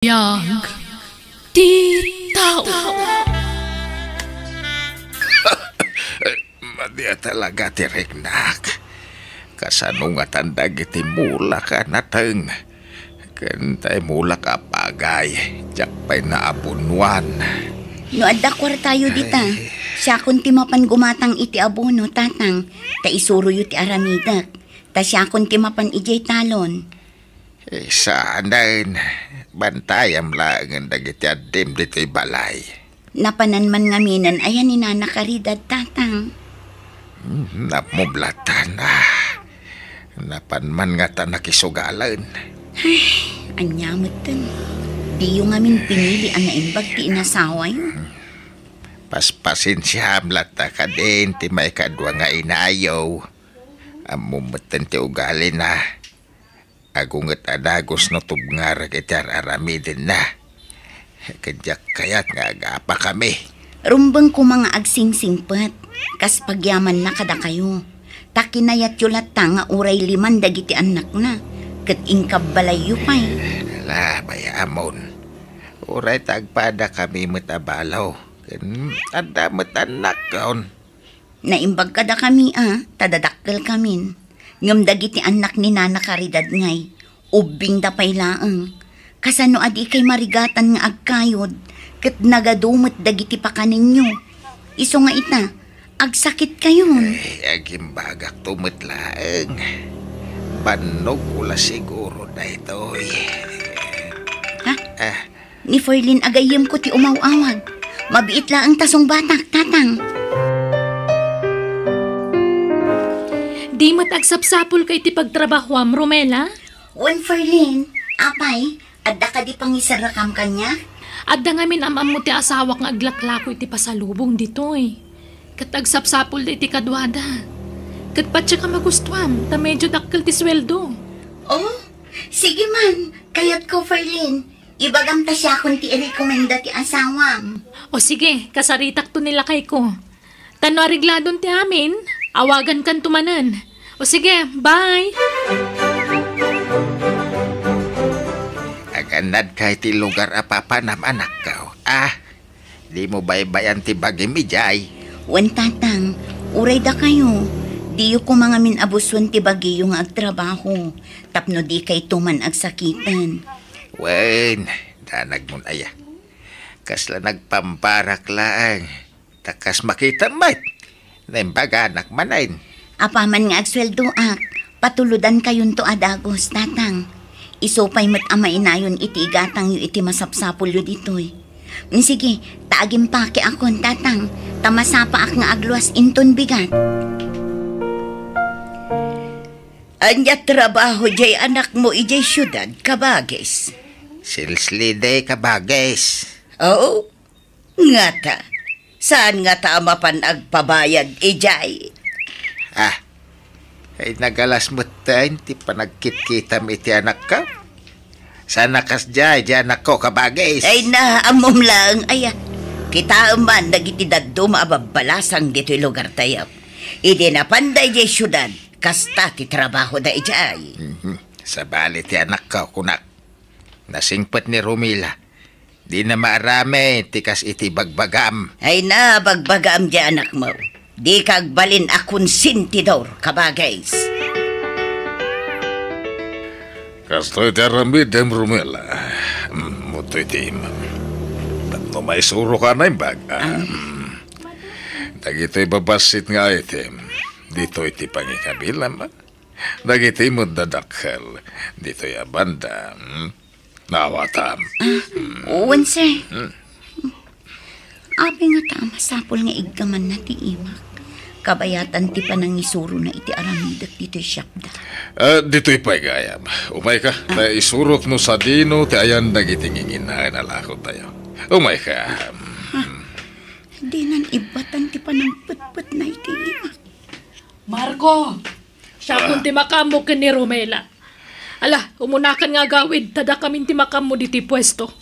Yang di tao. Madia talaga tiriknak. Kasanungatan dagiti mula ka nateng. Kentay mula ka pagay. Jakpay na abunuan. No adda kwartayo dita. Siya kun ti mapan gumatang iti abono tatang. Ta isuro yu ti aramidak. Ta siya kun ti mapan ijay talon. Saan bantayam lang ang dagiti adim dito'y balay. Napanan man ngaminan ayan ni Nana Caridad tatang. Namublatan Napan man nga ta nakisugalan. Ay, anyamot tan. Di yung ngamin pinili ang naimbag ti inasaway. Paspasin siya amlata ka din ti may kadwa nga inayaw. Amumutan ti ugali na. Agungat adagos na tubngar kitar aramidin na. Kadyak kayat nga agapa kami. Rumbang ko mga agsingsingpat. Kas pagyaman na kada kayo. Takinayat yulat nga uray liman dagiti anak na. Kat ingkab balayo pa'y. Ala, bayamon. Uray tagpada kami matabalaw. Anda matanak kaon. Naimbag kada kami tadadakkel kamin. Ngam dagiti anak ni Nana Caridad ngay, ubing dapay laang. Kasano adi kay marigatan nga agkayod, kat nagadumot dagiti pa kaninyo. Iso nga ita, agsakit kayon. Ay, agimbagak tumot laang. Banog ula siguro na ito. Ha? Ni Ferlin agayim ko ti umawawag. Mabiit laang tasong batak, tatang. Di matagsapsapul kay ti pagtrabahoam, Romela? Wen Ferlin, apay, adda ka di pangisarakam kanya? Adda ngamin amam mo ti asawak nga aglaklako iti pasalubong dito eh. Katagsapsapul di ti kadwada. Katpatsa ka magustuhan, ta medyo dakkel ti sweldo. Oh, sige man, kayat ko Ferlin. Ibagam ta siya kung ti i-recommenda ti asawam. O sige, kasaritak to nila kay ko. Tano arigladon ti amin, awagan kan tumanan. O sige, bye! Aganad kay ti lugar apapanam anak ka. Di mo baybayan ti bagimijay. Wen tatang, uray da kayo. Di ko mga minabuswan ti bagiyo nga agtrabaho. Tapno di kay tuman agsakitan. Wen, danag mo na ya. Kasla nagpamparak lang. Takas makita mat. Naimbaga anak manain. Apaman nga agsweldo patuludan kayon to adagos, tatang. Isopay mat amainayon iti igatang yu iti masapsapul yu ditoy. Sige, taagim pa ki akon, tatang. Tamasapa ak nga agluas inton bigat. Anya trabaho jay anak mo ijay syudad, Cabagues. Silslide Cabagues. Oo, nga ta. Saan nga ta mapan agpabayad ijay? Ay nagalas mo tayo, ti panagkit-kitam iti anak ka. Sana kas jay anak ko, Cabagues. Ay na, amom lang, kita man nagiti daddo maababalasang dito'y lugar tayo. Idi na panday jay syudad, kasta ti trabaho da ijay. Sa bali ti anak ka, kunak. Nasingpat ni Romila. Di na maarami, tikas iti bagbagam. Ay na, bagbagam di anak mo. Di kagbalin akun sintidor, Cabagues. Kasto'y taramid dem Romela. Muto'y tim. Tatlo may suro ka na yung bag. Dagito'y babasit nga item. Dito iti pangikabilam. Dagito'y mudadakal. Dito'y abanda. Nawatam. Uwan, sir. Abi nga tama sapol nga iggaman na ti imak. Kabayatan ti panangisuro na iti aramidak dito'y syapda. Dito'y paigayam. Umay ka. Na isurok no sa dino ti ayan nagitingingin na nalakot tayo. Umay ka. Di nan ibatan ti panangputput na iti imak. Marco! Siya kung timakam mo ka ni Romela. Ala, umunakan nga gawid, tada kaming timakam mo diti pwesto.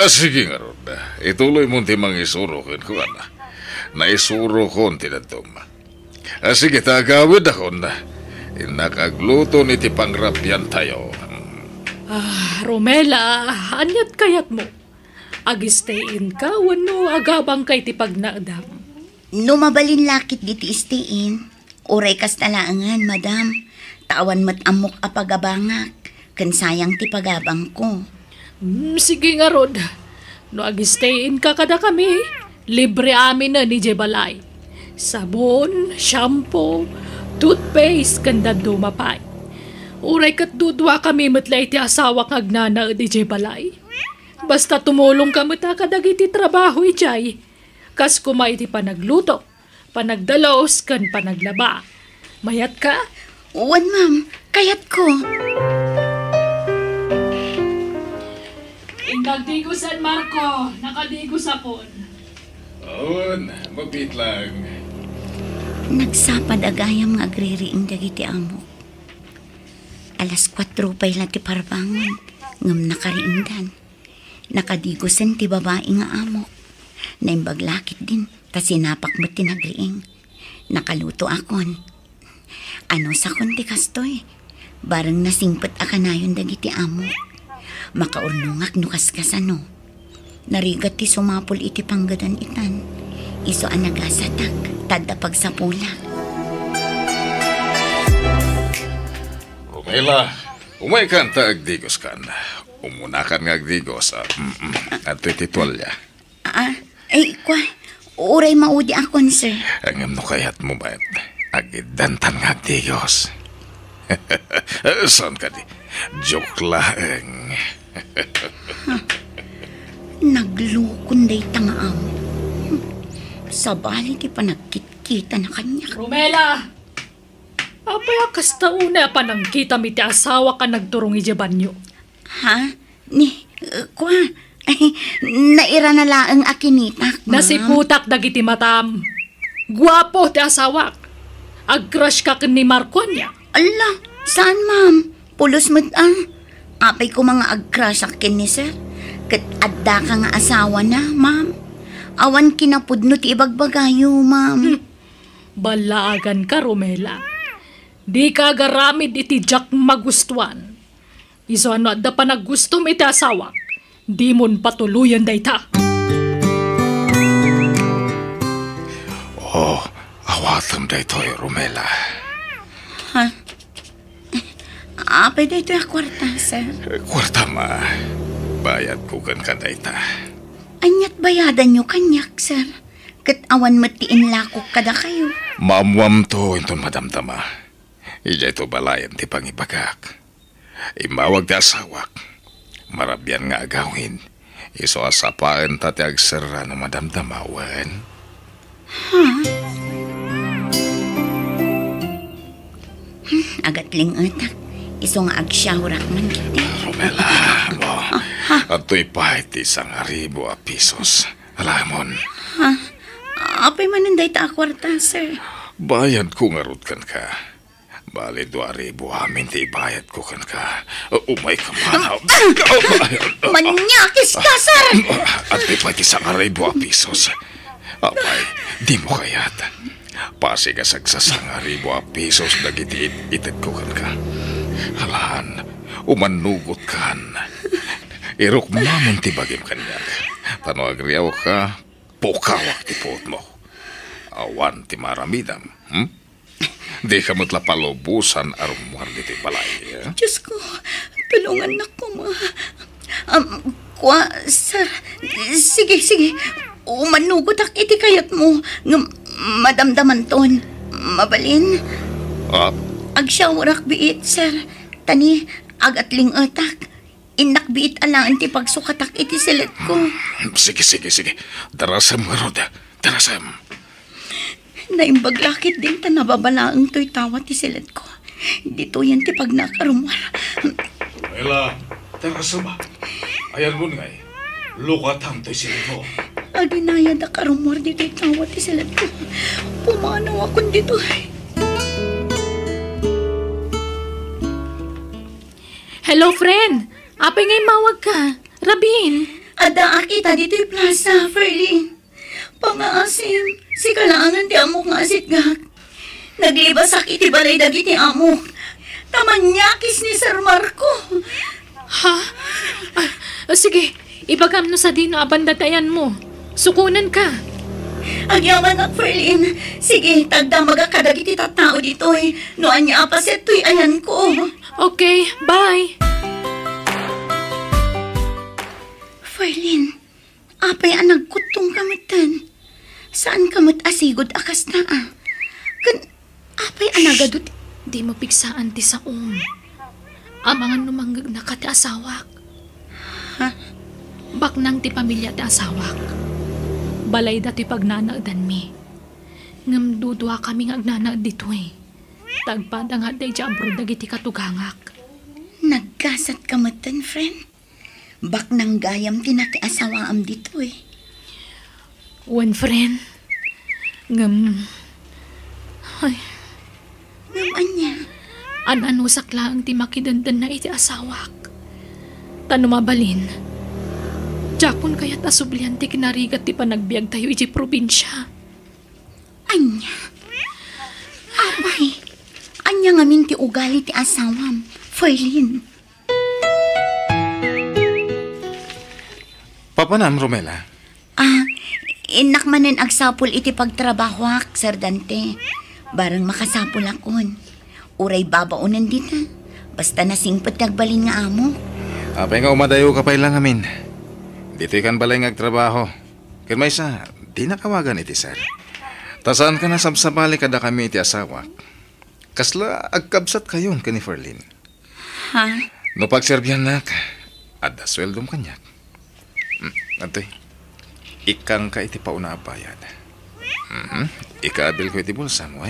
Sige nga ron. Ituloy mo ti mang isurokin ko na. Naisuro ko ti natong. Sige, tagawid ako na. Nakagluto ni ti pangrapyan tayo. Romela, anyat kayat mo? Agistayin ka, wano agabang kay ti pagnaadam. No mabalin lakit diti istiin. Uray kas talaangan, madam. Tawan mat amok apagabangak. Kan sayang ti pagabang ko. Sige nga, Rod. No agistayin ka kada kami, libre amin na ni Jebalay. Sabon, shampoo, toothpaste, kanda dumapay. Uray kat dudwa kami matlay ti asawa kag nana di Jebalay. Basta tumulong ka mata kadagiti trabaho ijay. Kas kumay ti panagluto, panagdalos, kan panaglaba. Mayat ka? Uwan, ma'am. Kayat ko. Nagdigusan, Marco. Nakadigos apon. Awan, mabit lang. Nagsapad agayam nga agririing dagiti amo. Alas 4 pa'y lang ti parbangon. Ngam nakariingdan. Nakadigusan ti babae nga amo. Naimbaglakit din. Ta sinapak mo ti nagriing. Nakaluto akon. Ano sa konti kastoy? Barang nasingpet akanayon dagiti amo. Makaurnungak no kaskasano. Narigat ti sumapol iti panggadan itan. Iso anagasatak, tada pagsapula. Romela, umay ka ta agdigos kan. Umunakan nga agdigos. At tititwalya. Kwa, uray maudi akon, sir. Ang no kayat mo ba? Agidantan nga agdigos. Saan ka di? Joke lang. Naglukon day tanga amo. Sabali ti panagkit-kita na kanya. Romela! Apaya kasta una pa nang kita mi ti asawa ka nagturong ijabanyo. Ha? Kwa, naira na laang akinitak, ma'am. Nasiputak dagiti matam. Guwapo ti asawak. Ag-crush ka ni Marco niya. Ala, saan, ma'am? Pulos mo't apay ko mga ag-crush akin ni sir. Kat adda ka nga asawa na, ma'am. Awan kinapudno ti ibagbagayo, ma'am. Balaagan ka, Romela. Di ka garamid iti Jack magustuhan. Iso ano adda pa nagustom iti asawak. Di mon patuluyan dayta. Oh, awatam daytoy, Romela. Ha? Apay da ito yung kwarta, sir. Kwarta ma, bayad ko kan kadayta. Anyat bayadan nyo kanyak, sir. Kat awan matiin lakok kada kayo. Maamwam to inton madamdama. Ija ito balayan ti pangibagak. Imawag ti asawak. Marabyan nga agawin. Iso asapaan tati agsara no madamdama, wen. Agatling utak. Iso nga agsyahurak man kiti. Romela, mo. Ato'y pahit isang aribo a pisos. Alamon. Apay mananday ta kwarta, sir. Bayad ko nga rutkan ka. Bali 2,000 amin ti bayad ko kan ka. Umay ka man. Manyakis ka, sir! At di pati isang aribo a pisos. Apay, di mo kayat. Pasi ka sagsasang aribo a pisos dagiti itid ko kan ka. Alahan, umanugot kan. Irok mamon ti bagim kanyak. Tano agriyaw ka, pokawak ti puot mo. Awan ti maramidam, Di ka mo't lapalubusan arumwar diti balay, Diyos ko, tulungan na ko, ma. Kwa, sir, sige. Umanugot ak iti kayat mo. Madamdaman ton. Mabalin. Agsyawarak biit, sir. Tani, agatling utak. Inak biit alaan ti pagsukatak iti silit ko. Sige. Darasam nga, Roda. Darasam. Naimbaglakit din ta nababalaang to'y tawa ti silit ko. Dito yan ti pag nakarumwar. Ela, darasam ba? Ayan mo ngay. Lukatan to'y silit mo. Aginaya da karumwar dito'y tawa ti silit ko. Pumanaw akong dito. Hello, friend. Apay ngay mawag ka. Rabin. Ada akita dito'y plaza, Ferlin. Pangaasim, si kalaangan ti amok nga asitgak. Naglibasak iti balay dagiti amok. Tamanyakis ni Sir Marco. Ha? Sige, ibagam no sa dino abandatayan mo. Sukunan ka. Agyaman ak, Ferlin. Sige, tagda magakadagiti tao dito eh. Noan niya apaset to'y ayan ko. Okay, bye. Ferlin, apay ang nagkutong kamutan. Saan kamut asigod akas na ah? Apay ang nagadot. Di mo pigsaan ti saong. Amangan numanggag na ka ti asawak. Ha? Baknang ti pamilya ti asawak. Balay dati pagnanagdan mi. Ngam dudwa kami agnanag dito eh. Tagpada nga day jabro dagiti katugangak. Nagkasat kamutan, friend. Bak nang gayam tinati asawaam dito eh. One friend. Ngam... Ay, Naman niya. ano sakla ang ti makidandan na iti asawak. Tanumabalin. Jakon kaya't asublihan ti kinarigat ti panagbiag tayo iti probinsya. Anya. Abay. Anya ngamin ti ugali ti asawam. Ferlin. Papanam, Romela. Inak manen agsapol iti pagtrabahwak, Sir Dante. Barang makasapol akon. Uray babaunan dita. Basta nasingpot nagbalin nga amo. Apay nga umadayo ka pa ilang amin. Dito ikan balay ngagtrabaho. Ken may sa, di nakawagan iti sir. Tasaan ka na sabsabali kada kami iti asawak. Kasla agkabsat kayon ka ni Ferlin. Ha? No pagserbyan nak, ada sweldom kanyak. Antoy, ikang ka iti pauna bayad. Ikaabil ko iti bulsa mo.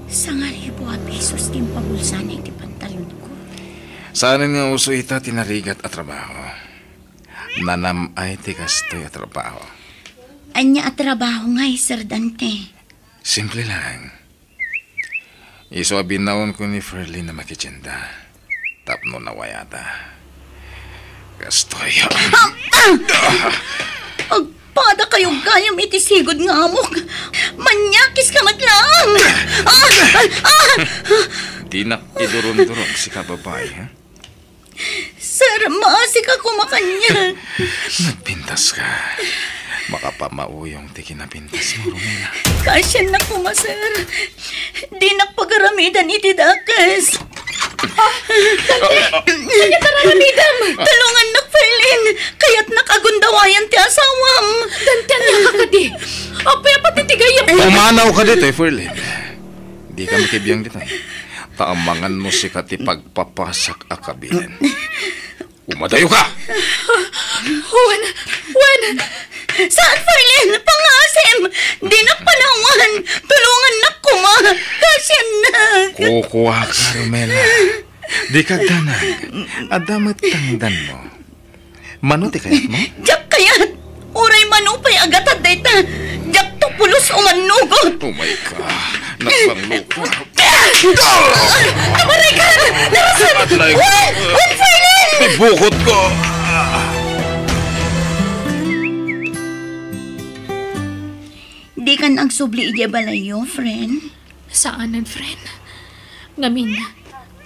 Sangaribo a pesos din pabulsan iti pantalon ko. Saan nga uso ita tinarigat at trabaho. Nanam ay tikastoy at trabaho. Anya at trabaho nga Sir Dante. Simple lang. Iso abinaon ko ni Ferlin na makitsyenda. Tapno na wayata. Kastoy. Agpada kayong gayam iti sigod nga amok. Manyakis ka matlang. Di na idurong-durong si kababay, ha? Sir, maasik ako makanya. Nagpintas ka. Makapamauyong ti kinapintas mo, Romela. Kasyan na ko, sir. Di nakpagaramidan iti dakas. Kanya tararamidam! Tulungan na, Ferlin. Kaya't nakagundawayan ti asawam. Dantan niya ka kadi. Apay patitigayam. Pumanaw ka dito, Ferlin. Di ka makibiyang dito. Taamangan mo si kati pagpapasak akabilan. Umadayo ka! Juan! Saan, Ferlin? Pangasim! Di na panawan. Tulungan na kuma. Kasyan na. Kukuha ka, Romela. Di ka danag. Adamat tangdan mo. Mano ti kayat mo? Jak kayat. Uray manupay agatad dayta. Jak tupulos umanugot. Oh my God. Nagpanglupa. Amaray ka! Narasan! Atlay. Wan, Ferlin! Ibukot ko! Di kan agsubli ije balayo, friend. Saanan, friend? Ngamin,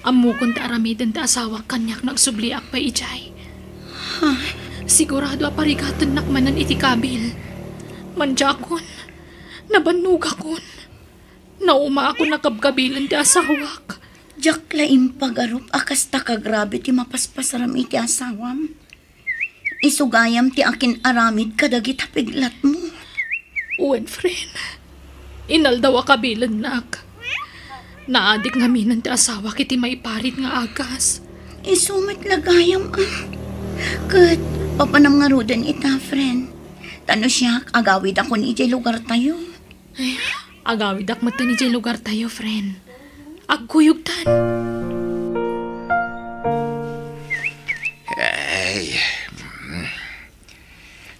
amukon ta aramidan ta asawa kanyak nagsubliak pa ijay. Sigurado aparigatan nakmanan iti kabil. Manjakon, nabanugakon. Nauma ako nakabkabilan ti asawak. Jak laim pagarup akas ta kagrabe ti mapaspasaram iti asawam. Isugayam ti akin aramid kadagit hapiglat mo. Uwan, friend. Inaldaw kabilan nak. Naadik nga minan ti asawa kiti maiparit nga agas. Isumit lagayam Kat, papanam nga rudan ita, friend. Tano siya, agawid ako ni ijay lugar tayo. Ay, agawid ak mata ni jay lugar tayo, friend. Agkuyugtan. Ay,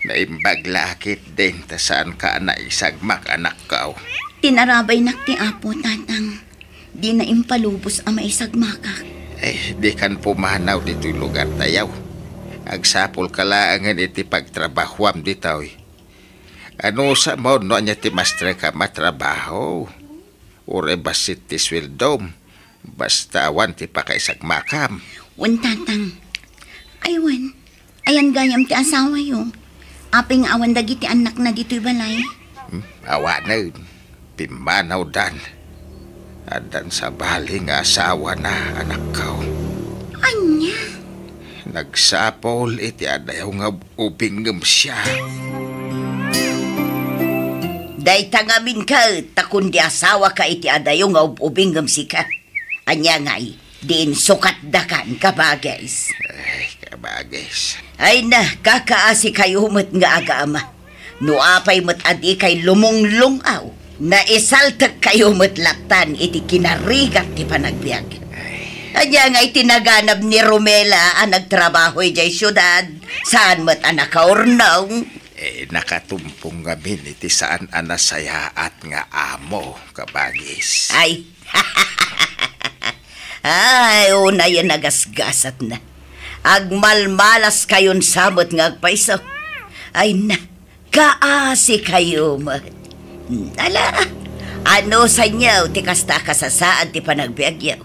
naimbaglakit din ta saan ka na isagmak anak ka. Tinarabay nak ti apo, tatang. Di na impalubos ang maisagmakak. Ay, di kan pumanaw dito'y lugar tayaw. Agsapol ka laangan iti pagtrabahuam ditaw. Ano sa mo no niya ti mastre ka matrabaho? Ure basit ti swildom. Basta awan ti pakaisag makam. Wan tatang. Aywan. Ayan gayam ti asawa yo. Aping awan dagiti anak na dito'y balay. Awa na yun. Pimanaw dan. Adan sa bali nga asawa na anak ko. Anya? Nagsapol iti adayaw nga ubingem siya. Day tangamin ka, takun di asawa ka iti adayo nga ubingam si ka. Anya ngay, diin sukat dakan kabagays. Ay, kabagis. Ay na, kakaasi kayo mat nga aga-ama. Nuapay mat adi kay lumong-lungaw. Na isaltag kayo mat latan iti kinarigat ti panagbiag. Anya nga itinaganap ni Romela ang nagtrabaho jay syudad. Saan mat anak kaurnaw? Nakatumpong gamin iti saan anasayaat nga amo, kabagis. Ay, ay, una yan nagasgasat na. Agmalmalas kayon samot nga agpaiso. Ay na, kaasi kayo mat. Ala, ano sa inyo, ti kasta kasasaan ti panagbiagyaw.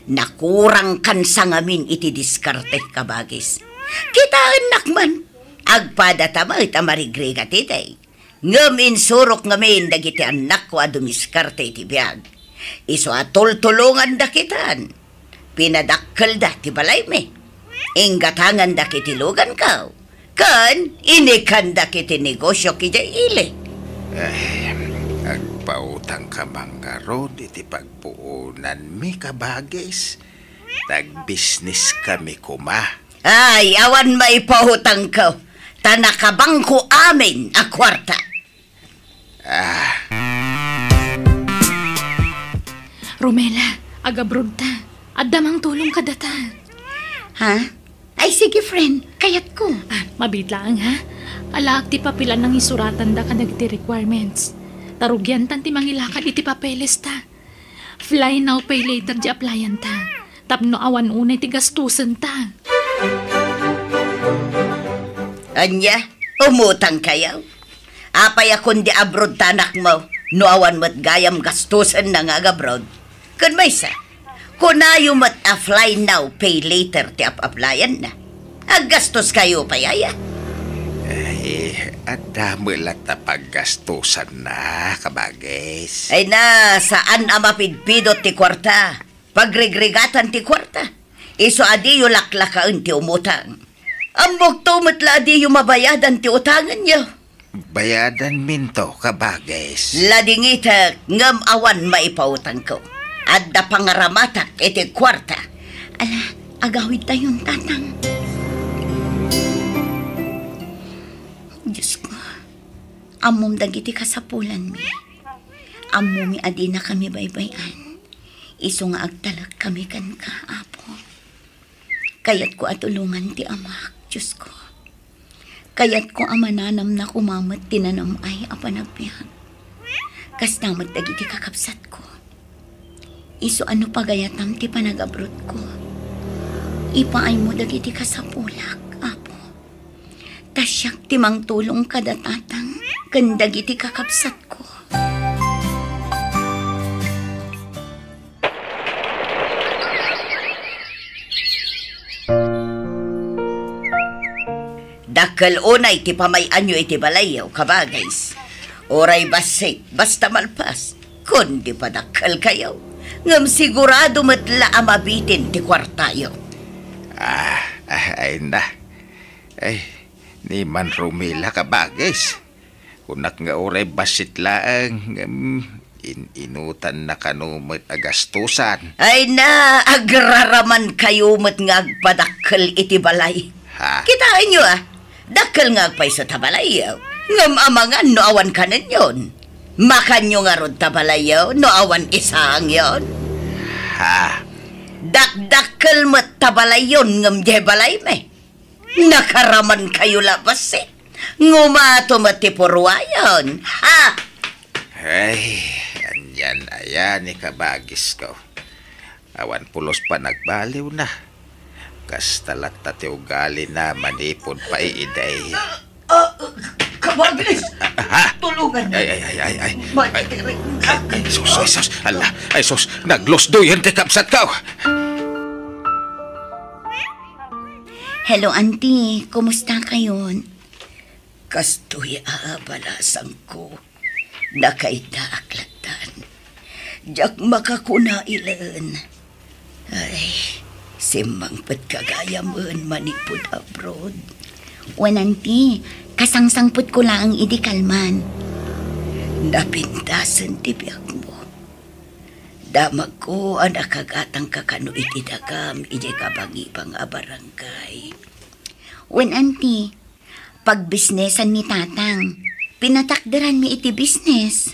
Nakurang kan sa ngamin iti diskarte kabagis. Kita anak man, agpada tama ita marigriga titay. Ngam insurok ngamin dagiti anak ko adumiskarte iti biag. Iso atol-tulungan dakitan. Pinadakkel da ti balay me. Inggatangan da kiti lugan ka. Kan, inikan da kiti negosyo kija ili. Agpautang ka manggaron iti pagpuunan mi kabagis. Tag-business kami kuma. Ay, awan maipahutang ko. Tanakabangko amin a kwarta. Romela, agabrod ta. Addamang tulong ka data. Ha? Ay, sige friend, kayat ko. Mabitlaang ha? Alaak ti papilan ng isuratan da ka nagiti requirements. Tarugyan tan ti mangilakad iti papeles ta. Fly now, pay later di applyan ta. Tapno awan unay ti gastusan ta. Anya, umutang kayo. Apay akong di abroad tanak mo, no awan mat gayam gastusan na nga abroad. Kun may sa, kunayo mat a-fly now, pay later ti ap-applyan na. Aggastos kayo payaya. At dami lang paggastusan na, kabagis. Ay na, saan ang mapidpidot ti kwarta? Pagregrigatan ti kwarta. Iso adiyo laklakaan ti umutang. Ang mugtumot la adiyo mabayadan ti utangan niyo. Bayadan minto, kabagis. Ladingita, ngam awan maipautang ko. Adda pangaramatak iti kwarta. Ala, agawid tayong tatang. Diyos ko, amom dagiti kasapulan mi. Amom mi adi na kami baybayan. Iso nga agtalak kami kan ka, apo. Kayat ko atulungan ti amak, Diyos ko. Kayat ko amananam na kumamat tinanam ay apanagbihan. Kas namat dagiti kakapsat ko. Iso ano pagayatam ti panagabrot ko. Ipaay mo dagiti kasapulak, apo. Tasyak ti mang tulong kadatatang kan dagiti kakapsat ko. Dakal unay ti pamayanyo iti balayaw, kabagays. Oray basik, basta malpas. Kundi pa dakal kayo. Ngam sigurado matla amabitin ti kwartayo. Ay na. Ay, ni man Romela kabagis. Kunak nga oray basit laang. Inutan na kanumot agastusan. Ay na, agraraman kayo mat nga agpadakal iti balay. Ha? Kitain nyo dakal nga agpay sa tabalayaw. Ngam amangan no awan kanan yon. Makanyo nga rod tabalayaw no awan isang yon. Ha? Dakdakal mat tabalayon ngam jay balay me. Nakaraman kayo labas Ngumato matipurwayon. Ha? Ay, anyan ayan ni kabagis ko. Awan pulos pa nagbaliw na. Kastalat na ti ugali na manipod pa iiday. Kabagis! Ha? Tulungan na. Ay. Matirik ka. Ay, sus. Ala, ay, sus. Naglosdoyan te kapsat ka. Hello, auntie. Kumusta kayo? Kastoy aabalasang ko. Nakaitaaklatan. Diyak makakunailan. Ay, simangpet kagayaman manipod abroad. Wananti, kasangsangput ko lang ang idikalman. Napintasan tibyak mo. Damag ko ang nakagatang kakano iti dagam iti kabangi pang abarangay. Wananti, pagbisnesan ni tatang, pinatakderan mi iti business.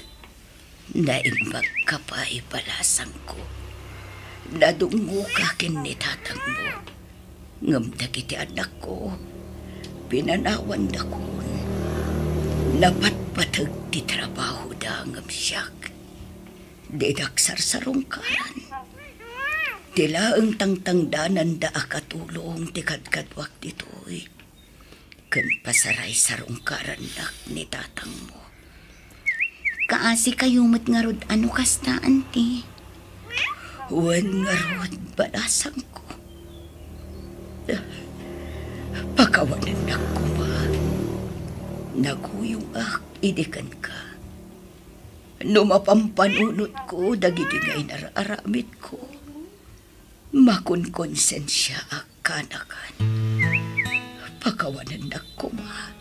Naimbag ka pa ipalasang ko. Nadungo ka kin ni tatang mo. Ngamdag iti anak ko. Pinanawan na kun. Napatpatag ti trabaho da ngam siyak. Didaksar sa rungkaran. Tila ang tangtangdanan da akatulong ti kadkadwak ditoy. Kan pasaray sa rungkaran dak ni tatang mo. Kaasi kayo mat nga rod ano kasta, auntie. Wan nga rod balasang ko. Pakawanan na ko ba? Naguyong idikan ka. Numapampanunot ko, dagiti ngay nararamit ko. Makunkonsensya kanakan. Pakawanan na ko ba?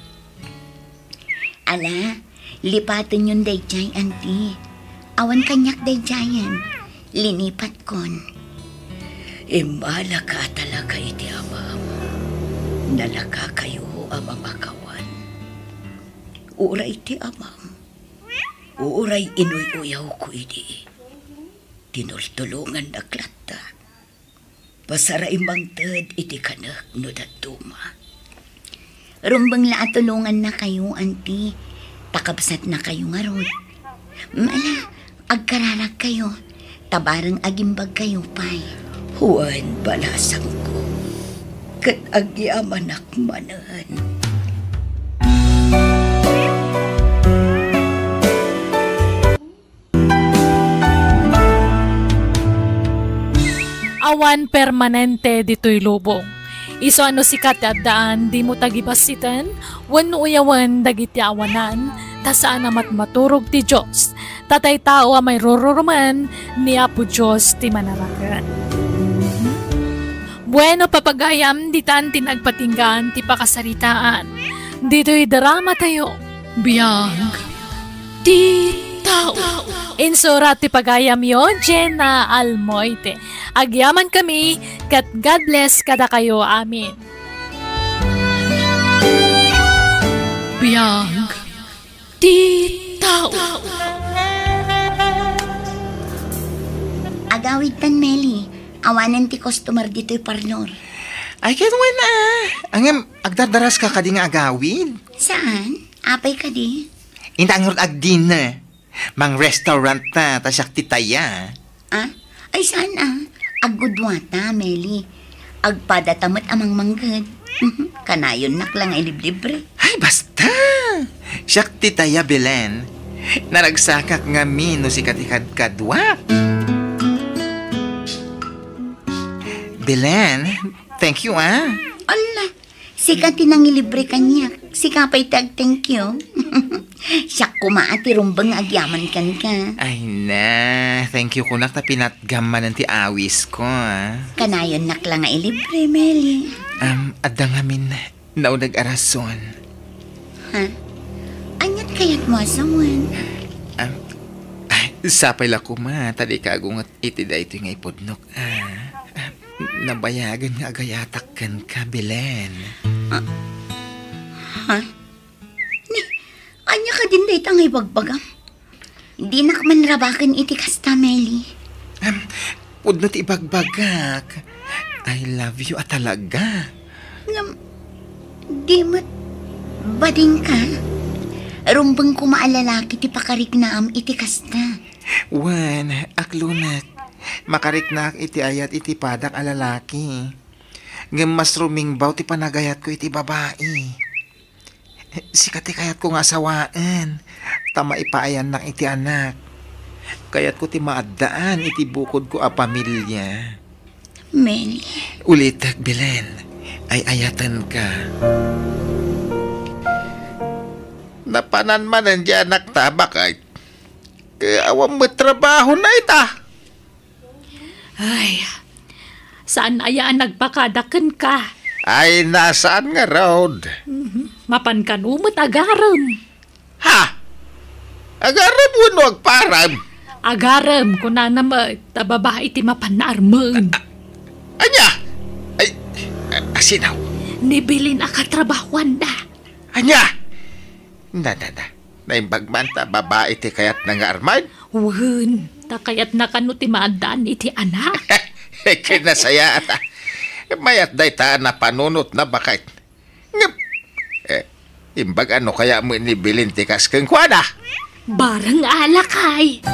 Ala, lipatin yun dayjay, auntie. Awan kanyak dayjayan. Linipat kon. Imala ka talaga iti amam. Nalaka kayo amang akawan. Uray ti amam. Uray inuy-uyaw ko iti. Tinultulungan na klata. Pasaray mangtad iti kanak no datuma. Rumbang laatulungan na kayo, auntie. Pakabsat na kayo nga rod. Mala, agkararak kayo. Tabarang agimbag kayo, pay. Huwan balasang ko. Kat agyaman akmanan. Awan permanente dito'y lubong. Iso ano si katadaan, di mo tagibasitan, wano uyawan dagiti awanan, tasaan amat maturog ti Diyos. Tatay tao may rororuman, ni Apo Diyos ti manarakan. Bueno papagayam, ditan tinagpatinggan ti pakasaritaan. Dito'y drama tayo, biyag ti tao. Insurat ti pagayam yon, Jenna Almoite. Agyaman kami, kat God bless kada kayo, amin. Biyag ti tao. Agawid tan, Meli. Awanan ti customer dito'y parlor. Ay, kinwan na. Angam, agdardaras ka kadi nga agawin. Saan? Apay ka di? Intangurot agdin na. Mang restaurant na, tasyak titaya. Ah? Ay saan Agudwata, Meli. Agpadatamat amang manggad. Kanayon nak lang ay libre. Ay, basta. Siyak titaya, Belen. Naragsakak nga no si katikad-kadwa. Belen, thank you, Ala, sika tinang ilibre kanya. Sika pa'y thank you. Siyak kumaati rumbang agyaman kan ka. Ay na, thank you kunak na pinatgaman ti awis ko, Kanayon nak lang ay libre, Meli. Adang amin naunag arason. Ha? Anyat kaya't mo asawan? Sapay la ko tadi kagungat iti da ito nga ipodnok, nabayagan nga agayatakkan ka, Belen. Ha? Anya ka din day tangay bagbagam. Di nak manrabakan iti kasta, Meli. Pudno ti ibagbagak. I love you talaga. Di mo't bading ka? Rumbang kumaalalaki ti pakarik na iti kasta. Wan, aklunat. Makariknak iti ayat iti padak alalaki. Ngem mas rumingbaw ti panagayat ko iti babae. sikati kayat ko nga sawaan. Tama ipaayan ng iti anak. Kayat ko ti maadaan iti bukod ko a pamilya. Meli, Ulitak, Belen. Ay ayatan ka. Napanan man ang anak ta, bakit? Kaya awang matrabaho na ita. Ay, saan ayaan nagpakadakan ka? Ay, nasaan nga road? Mapan ka numot agaram. Ha? Agarap mo no agparam. Agaram ko na naman, tababa iti mapan na arman. Anya? Ay, asinaw. Nibilin akatrabahuan na. Anya? Na. Naimbagman ta babae ti kayat na nga arman? Wen, takayat na kano ti maadaan iti anak. Kinasaya ata. Mayat day ta na panunot na bakit? Ngep. Imbag ano kaya mo inibilin ti kaskeng kwada? Barang alakay.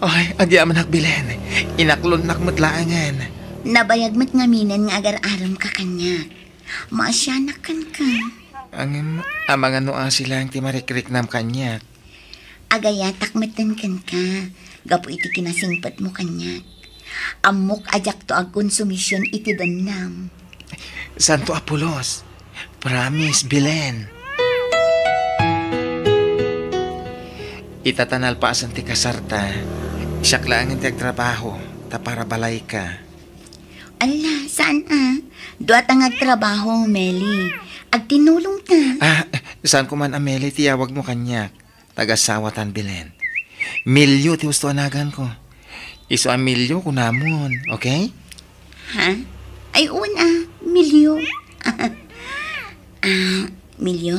Ay, agi amanak bilen. Inaklon nakmatlaangan. nabayag met ngaminan nga agar-aram ka kanya. Maasyanakan ka. Ang amang ano sila ang timarikrik nam kanya. Agayatak metenken ka. Gapo iti kinasingpat mo kanya. Amok ajak to ag konsumisyon iti danam. Santo Apolos. Promise, Bilen. Itatanal pa asan ti kasarta. Siyak lang ang trabaho. Ta para balay ka. Ala, saan Duat ang agtrabaho, Meli. Agtinulong ta. Saan ko man Ameli tiyawag mo kanya. Tagasawatan, Bilen. Milyo ti gusto anagan ko. Iso ang milyo ko namon, okay? Ha? Ay, milyo. Milyo,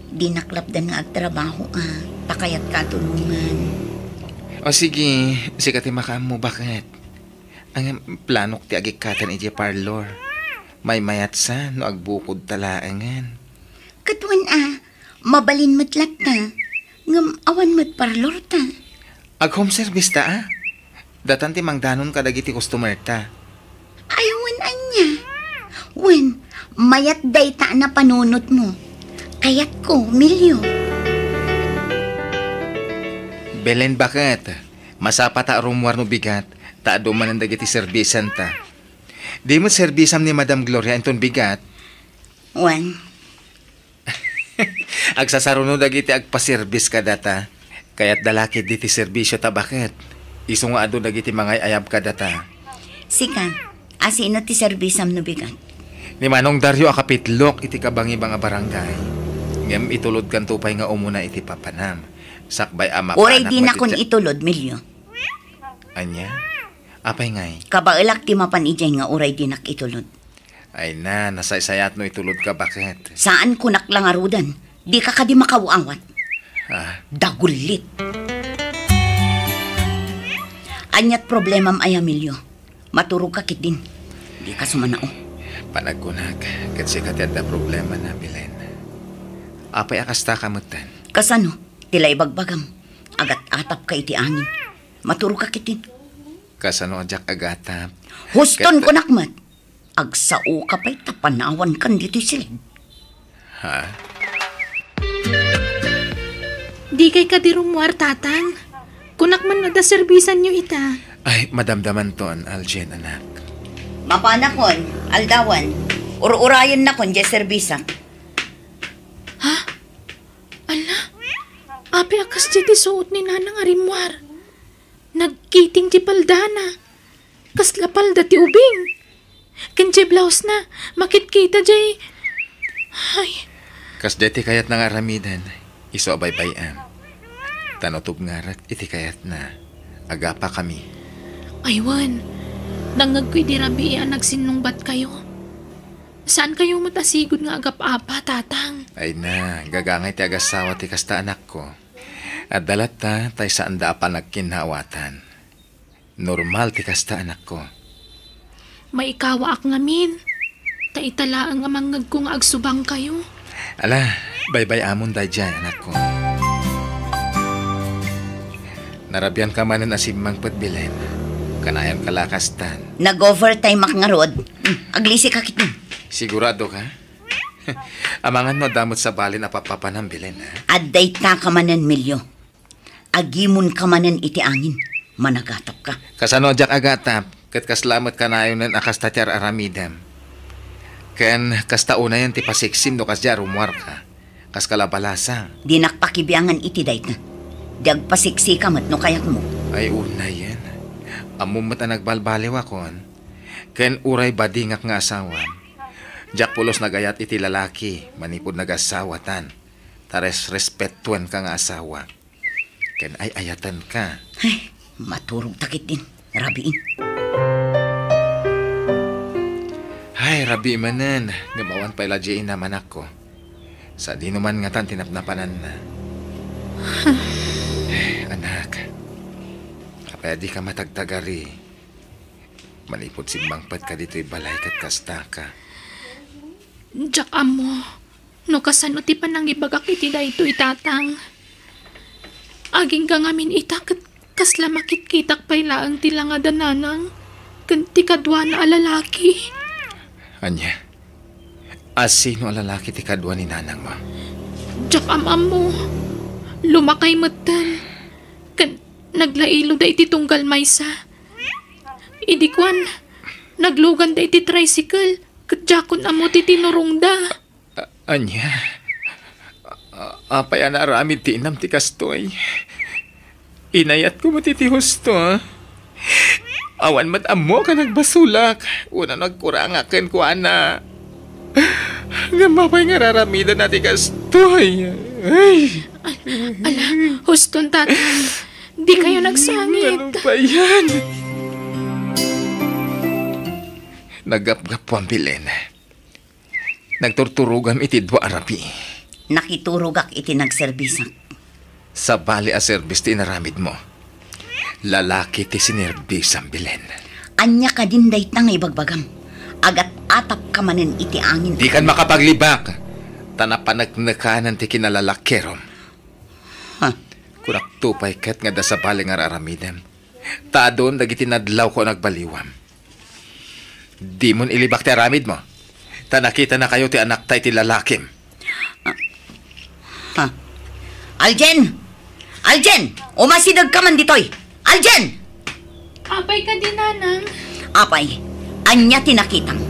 di naklapdan nga agtrabaho, Takayat katulungan. O sige, sikati makaam mo bakit? Ang planok ti agikatan iti parlor. May mayat sa no agbukod talaangan. Katuan mabalin matlat ta. Ngam awan mat parlor ta. Ag home service ta Datan ti mangdanon kadagiti customer ta. Ayawan anya. Wen, mayat day ta na panunot mo. Kayat ko, milyo. Belen bakit? Masapa ta rumwar no bigat. Ta duman ang dagiti servisan ta. Di mo servisam ni Madam Gloria enton bigat. Wen, Agsasaruno dagiti agpaservis ka data. Kaya't dalakit diti serbisyo ta bakit? Iso nga ado dagiti mga ayab ka data. sika, asino ti serbisam no bigat. Ni Manong Dario akapitlok iti kabangi mga barangay. Ngem itulod kan tupay nga umuna iti papanam. Sakbay ama Oray di na kon itulod, milyo. Anya? Apay ngay? Kabailak ti mapan ijay nga oray di nak itulod. Ay na, nasaysayat no itulod ka bakit? Saan kunak lang arudan? Di ka kadi makawawat. Dagulit. Anyat problemam ay milyo. Maturog ka kit din. Di ka sumanao. Panagkunag, kasi katiyad na problema na, Bilen. Apay akasta kamutan. Kasano? Tila ibagbagam. Agat atap ka iti angin. Maturog ka kit din. Kasano ajak agatap. Huston ko nakmat. Agsao ka pa'y tapanawan kan dito silid. Di kay kadirumwar, tatang. Kunak man na da servisan nyo ita. Ay, madamdaman ton, Aljen, anak. Mapanakon, aldawan. Ur-urayan na kon, jay serbisa. Ala, api akas di suot ni nanang arimwar. Nagkiting ti paldana. Kasla palda ti ubing. Kenje blouse na, makitkita jay. Ay, Kas deti kayat na nga ramidan, iso abay-bayam. Tanotog ngarat, iti kayat na. Agapa kami. aywan. Nangagkoy di rabi nagsinungbat kayo. Saan kayo matasigod nga agap-apa, tatang? Ay na, gagangay ti agasawa ti kasta anak ko. At dalat ta, tay saan da pa nagkinhawatan. Normal ti kasta anak ko. Maikawa ak ngamin. Taitala ang amangag kong agsubang kayo. Ala, baybay amon da dyan, anak ko. Narabyan ka man na asimang patbilen. Kanayang kalakastan. Nag-overtime ak nga rod. Aglisi ka kitin. Sigurado ka? Amangan mo damot sa bali na papapanang bilin, ha? Adday ta ka manan, Milyo. Agimon ka manan iti angin. Managatap ka. Kasano jak agatap, kat kaslamat ka na yun ang akas tatyar aramidam. Ken kasta una yan ti pasiksim no kas jar umwar ka. Kas kalabalasa. Di nakpakibiyangan iti dayt na. Di agpasiksi ka mat no kayak mo. Ay una yan. Amumat na nagbalbaliw akon. Ken uray badingak nga asawa. Jak pulos nagayat iti lalaki, manipod nagasawatan. Tares respetuan ka nga asawa. Ken ay ayatan ka. Ay, maturog takit din. Rabiin. Ay, rabi manan. Gumawan pa iladyain naman ako. Sa di naman nga tan tinapnapanan na. Anak, kapaya ka matagtagari. Manipod simbangpat ka dito'y balay kat kasta ka. Jak amo, no kasano ti panang ibagak iti da ito itatang. Aging ka ngamin itak kasla makitkitak pa'y laang tila nga dananang. Kanti kadwa na alalaki. Anya, sino ang lalaki ti kadwa ni nanang mo? Jak mo, lumakay matan. Kan naglailo da iti tunggal maysa. Idikwan, naglugan da iti tricycle. Kadjakon amo ti tinurong da. Anya, apay na aramid ti inam ti kastoy. Inayat ko mo ti husto, ha? Awan mat amo ka nagbasulak. Una nagkurangaken ko, ana. Gamapay nga raramidan na ti kastoy. Ay. Ala, huston tatang. Di kayo nagsangit. Ano ba yan? Nagapgap po ang bilin. Nagturturugam iti dwa arapi. Nakiturugak iti nagserbisak. Sa bali a service ti inaramid mo. Lalaki ti sinerbis ang bilin. Anya ka din day tang ibagbagam. Agat atap ka manen iti angin. Di kan makapaglibak. Tanapanagnakanan ti kinalalakerom. Ha? Kurak tupay kat nga da sa bali nga aramidem. Taadon dagiti nadlaw ko nagbaliwam. Di mon ilibak ti aramid mo. Tanakita na kayo ti anak tay ti lalakim. Ha? Aljen! Aljen! Umasidag ka man ditoy! Aljen! Apay ka din, nanang. Apay, anya tinakitang.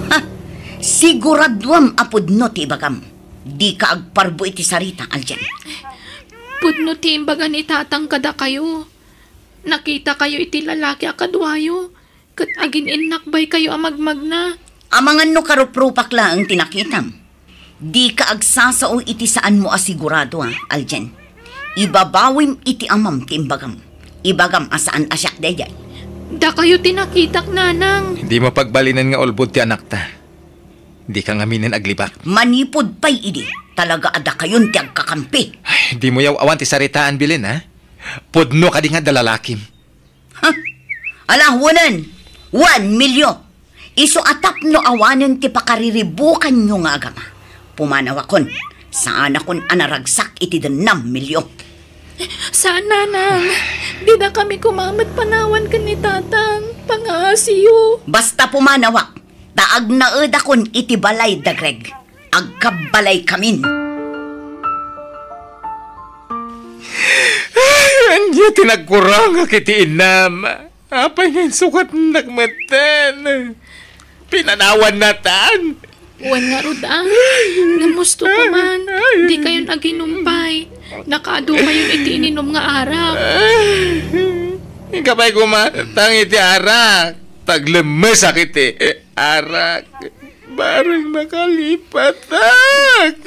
Ha? Siguraduam apod no ti ibagam. Di ka agparbo iti sarita, Aljen. Pudno ti imbaga ni tatang kada kayo. Nakita kayo iti lalaki akadwayo. Kat agin inakbay kayo amagmag na. Amangan no karuprupak lang ang tinakitam. Di ka agsasao iti saan mo asigurado, ha, Aljen. Ibabawim iti amam ti imbagam. Ibagam asaan asyak dayay. Da kayo tinakitak, nanang. Hindi mo pagbalinan nga olbod ti anak ta. Di ka ngaminin aglibak. Manipod pa'y idi. Talaga ada kayon ti agkakampi. Ay, di mo yaw awan ti saritaan bilin, ha? Pudno ka di nga dalalakim. Ha? Alahunan! 1 milyon! Iso atap no awanan ti pakariribukan nyo nga agama. Pumanawakon, saan akon anaragsak iti 6 milyon. Saan, nanang? Di na kami kumamat panawan ka ni tatang. Pangasiyo. Basta pumanawak, taag naed akon iti balay da Greg. Agkabalay kamin. Anya tinagkurang kiti inam. Apay ngayon sukat nagmatan. Pinanawan natan. Wan nga rod Namusto ko man. Di kayo naginumpay. Nakaado kayo iti ininom nga arak. Kapay kumatang iti arak. Taglemes akiti arak. Barang nakalipatak.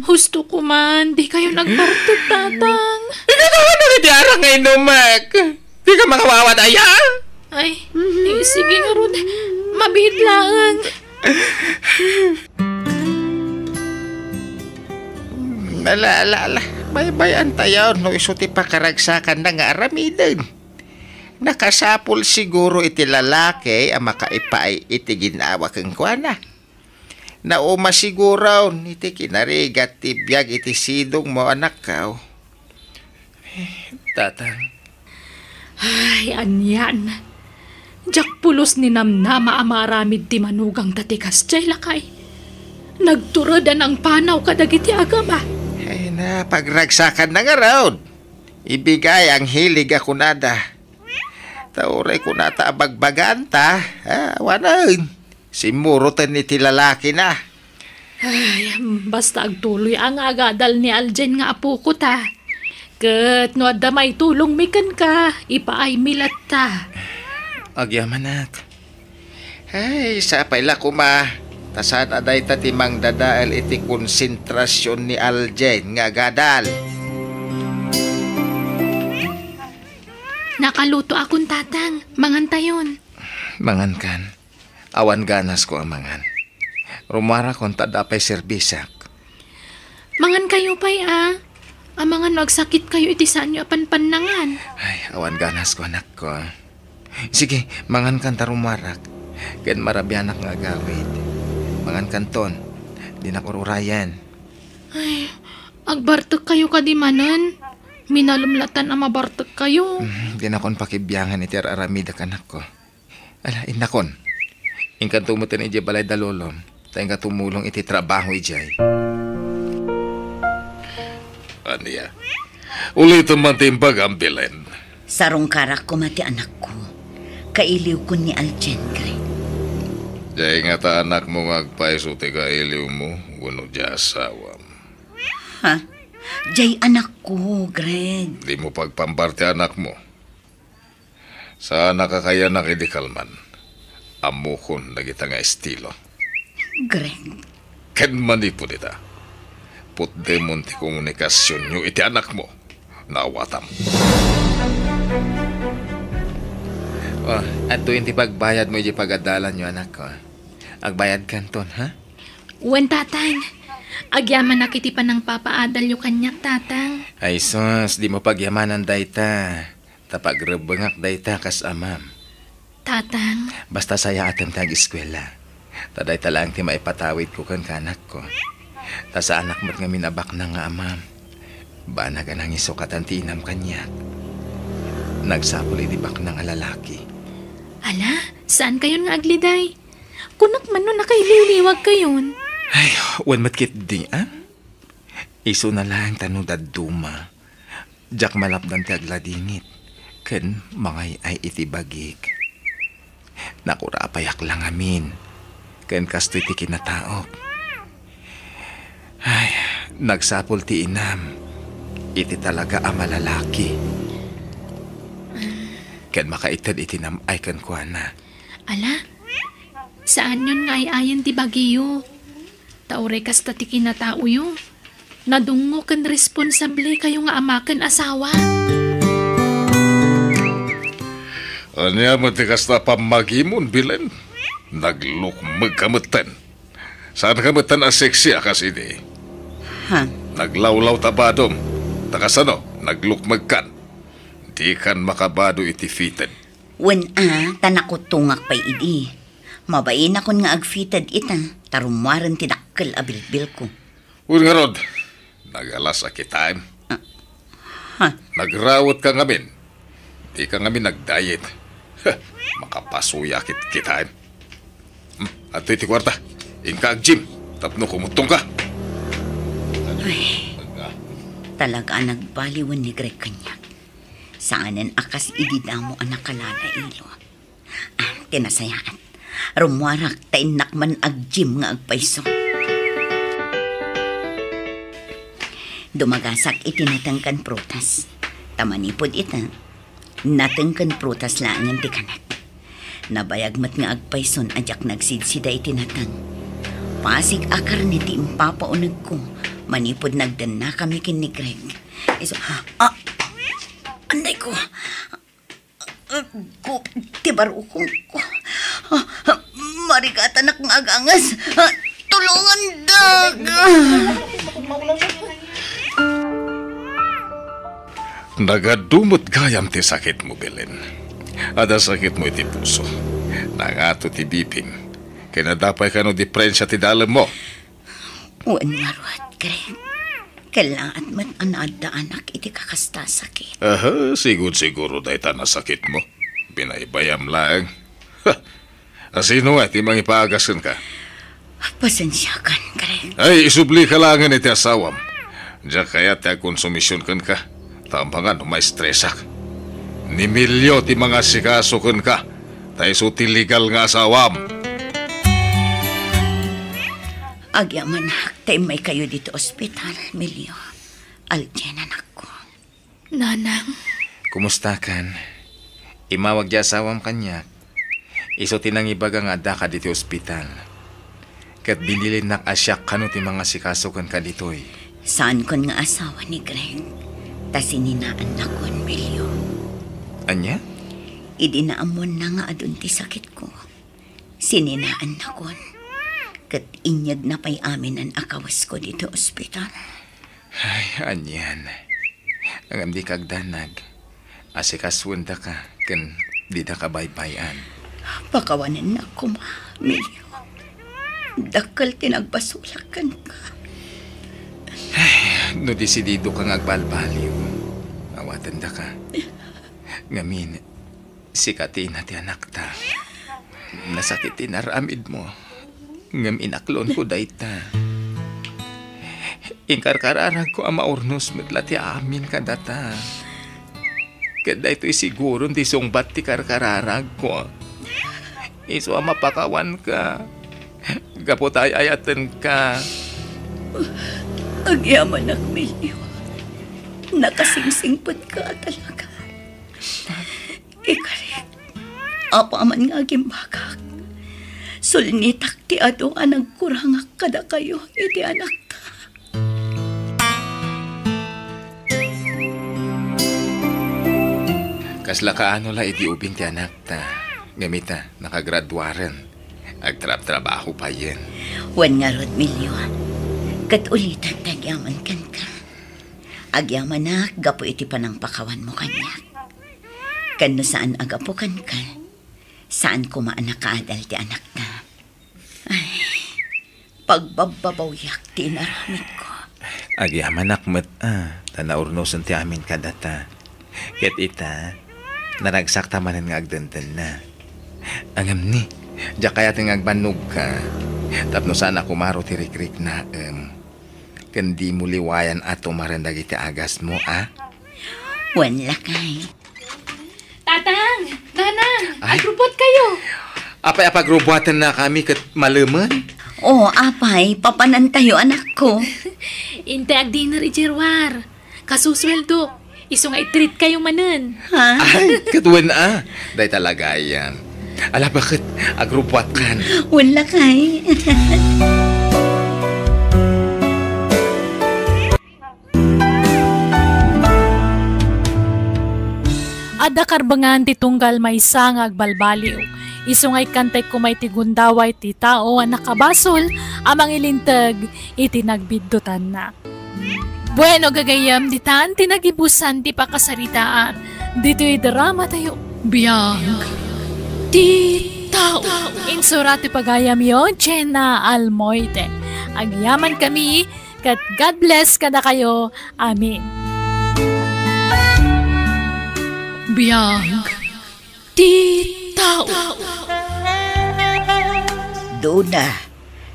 Husto ko man. Di kayo nagbartod, tatang. Ikaw na iti arak nga inumak. Di ka makawawat aya? Ay, sige nga rod. Mabihit lang. Ala. Baybayan tayo no isuti pa karagsakan na nga aramidan. Nakasapol siguro iti lalaki ang makaipaay iti ginawa kang kuana. Nauma siguro iti kinarigat ti biyag iti sidong mo anak ka. Tatang. Ay, anyan. Jak pulos ni namnama amaramid ti manugang tatikas jay lakay. Nagturadan ang panaw kadagiti agama. Ay na, pagragsakan na nga raon. Ibigay ang hilig ako nada. Tauray ko nata abagbaganta. Wanan. Simurutan ni tilalaki na. Ay, basta agtuloy ang agadal ni Aljen nga apo ko ta. Kat no adda may tulong mikan ka, ipaay milat ta. Agyaman nak. Ay, sapay la kuma. Tasan aday tatimang dadaal iti konsentrasyon ni Aljen nga gadal. Nakaluto akong tatang, mangantayon. Mangan kan. Awan ganas ko ang mangan. Rumara kon tadapay serbisak. Mangan kayo pa'y Amangan magsakit kayo iti saan nyo apan-panangan. Ay, awan ganas ko anak ko. Sige, mangan kan tarumarak. Ken marabianak nga agawid. Mangan kanton. Di na kururayan. Ay, agbartek kayo kadimanan. Minalumlatan ang mabartek kayo. Di na kon pakibiyangan iti aramida anak ko. Ala, inakon. Ingkan tumutin iti balay dalolom. Tayong ka tumulong iti trabaho ijay. Aniya, ulit ang matimbag ang bilen. Sarong karak ko mati anak ko. Kailiw ko ni Aljen, Greg. Diyay nga ta anak mo ngagpaiso ti kailiw mo, wano di asawam. Ha? Jay anak ko, Greg. Di mo pagpamparte anak mo. Sa nakakaya nakidikalman, amukon na kita nga estilo. Greg. Ken manipod ita. Putdemon ti komunikasyon nyo iti anak mo. Nawatam. Ato yung ti pagbayad mo iti pagadalan nyo anak ko. Agbayad kanton, ha? Wen tatang, agyaman nakiti pa ng papaadal yung kanyak tatang. Ay sos, di mo pagyamanan dayta. Tapagrebengak dayta kas amam. Tatang, Basta saya atem tag-eskwela. Taday talang ti maipatawid ko kan kanak ko. Ta sa anak mo't nga minabak na nga amam. Banag anang isukatan ti inam kanyak. Nagsapul idibak na nga lalaki. ala, saan kayon nga agliday? Kunak man no nakaililiwag kayon. Ay, wan matkit di, ah? Iso na lang tanudad duma. Jak malapdan ti agladingit. Ken mangay ay itibagik. Nakura payak lang amin. Ken kastoy ti kinataok. Ay, nagsapol ti inam. Iti talaga ang malalaki. Ken makaitad iti nam ay kan kuana. Ala, saan yun nga ayan ti bagiyo? Taure kas ta ti kinatao yo. Nadungo kan responsable kayo nga amakan asawa. Anya mo ti kasta pamagimon bilen. Naglukmag kamutan. Saan kamutan a seksi akas ini? Ha? Naglawlaw tabadom. Takasano, naglukmag kan. Di kan makabado iti fitted. Wen tanakot tungak pa'y idi. Mabain akon nga agfitted ita. Tarumwaran ti dakkel abilbil ko. Uy nga rod, nagalas a kitayem. Ha? Nagrawat ka ngamin. Di ka ngamin nagdiet. Makapasuya kitayem. Ato iti kwarta. Inka ag gym. Tapno kumutong ka. Talaga nagbaliwan ni Greg kanyak. Saanan akas ididamo ang nakalala ilo. Tinasayaan. Rumwarak tainak man ag-gym nga agpaiso. Dumagasak itinatangkan prutas. Tamanipod ita. Natangkan prutas lang ang tikanat. Nabayagmat nga agpaison ajak nagsidsida itinatang. Pasig akar ni ti impapaunag ko. Manipod nagdan na kami kin ni Greg. Iso, anday ko. Tibaro ko. Marigata na kong agangas. Tulungan dag. Nagadumot gayam ti sakit mo, Belen. Ada sakit mo iti puso. Nangato ti bipim. Kinadapay ka no diferensya ti dalam mo. Uwan maruat, Greg. Kailangan man anada anak iti kakasta sakit. Aha, siguro dahi ta na sakit mo. Binaybayam lang. Asino nga, ti mang ipaagaskan ka? Pasensya kan, Greg. Ay, isubli ka langan iti asawam. Diya kaya ti konsumisyon kan ka. Tampangan, may stresak. Ni milyo ti mga sikaso kan ka. Tayo so ti legal nga asawam. Agyaman tayo may kayo dito ospital, Milyo. Aljen, anak ko. Nanang, Kumusta kan? Imawag di asawam kanyak. Iso tinang ibaga nga da ka dito ospital. Kat binilin nak asyak kano ti mga sikaso kan ka ditoy. Saan kon nga asawa ni Greg? Ta sininaan na kon, Milyo. Anya? Idinaamon na nga adun ti sakit ko. Sininaan na kon. Kat inyag na pa'y amin ang akawas ko dito ospital. Ay, anyan. Ang amdi kagdanag. Asikaswanda ka, kan di da ka baybayan. Pakawanan na ko, Milyo. Dakal tinagbasulakan ka. No desidido kang agbalbaliw. Awatan da ka. Ngamin, sikatin na ti anak ta. Nasakitin aramid mo. Ngam inaklon ko dayta. Ingkarkararag ko ang maurnos medla ti amin kadata. Kada ito'y siguro di sungbat ti karkararag ko. Iso ang mapakawan ka. Gapotay ayatan ka. Agyaman ang Milyo. Nakasingsingpot ka talaga. Ikarit. Apa man nga gimbagak. Sulnitak ti ado anang kurangak kada kayo iti anak ta. Kasla kaano la iti ubing ti anak ta. Ngamita, nakagraduaren. Agtrap-trabaho pa yan. Wan nga rod, Milyo. Kat ulitan tagyaman kan ka. Agyaman na, gapo iti panang pakawan mo kanya. Kano saan agapo kan ka. Saan ko maanakaadal ti anak na. Ay, pagbababawiyak ti naramit ko. Agyaman nakmet tanaurnosan ti amin kadata. Ket ita, naragsak tamanan nga agdandan na. Angam ni, diya kaya ting agbanog ka. Tapno sana kumaro ti rikrik na kandi mo liwayan ato marandag iti agas mo, Wan lakay. Tatang, Nanang, Ay. agrupot kayo. Apay-apagrubuatan na kami kat malaman. Oo, apay, papanan tayo anak ko. Inte ag dinner ijerwar. Kasusweldo. Iso nga i-treat kayo manen. Ha? Ay, katuwan Day talaga yan. Ala bakit agrubuat kan? Wan lakay. Ada karbangan ti tunggal may sangag balbaliw. Isungay kantay kumay ti gundaway ti tao ang nakabasol amang ilintag iti nagbiddutan na. Bueno gagayam ditan tinagibusan ti pakasaritaan. Dito'y drama tayo. Biyag ti tao. Insura ti pagayam yon, Chena Almoite. Agyaman kami, kat God bless kada kayo. Amin. Biyag ti tao. Dona,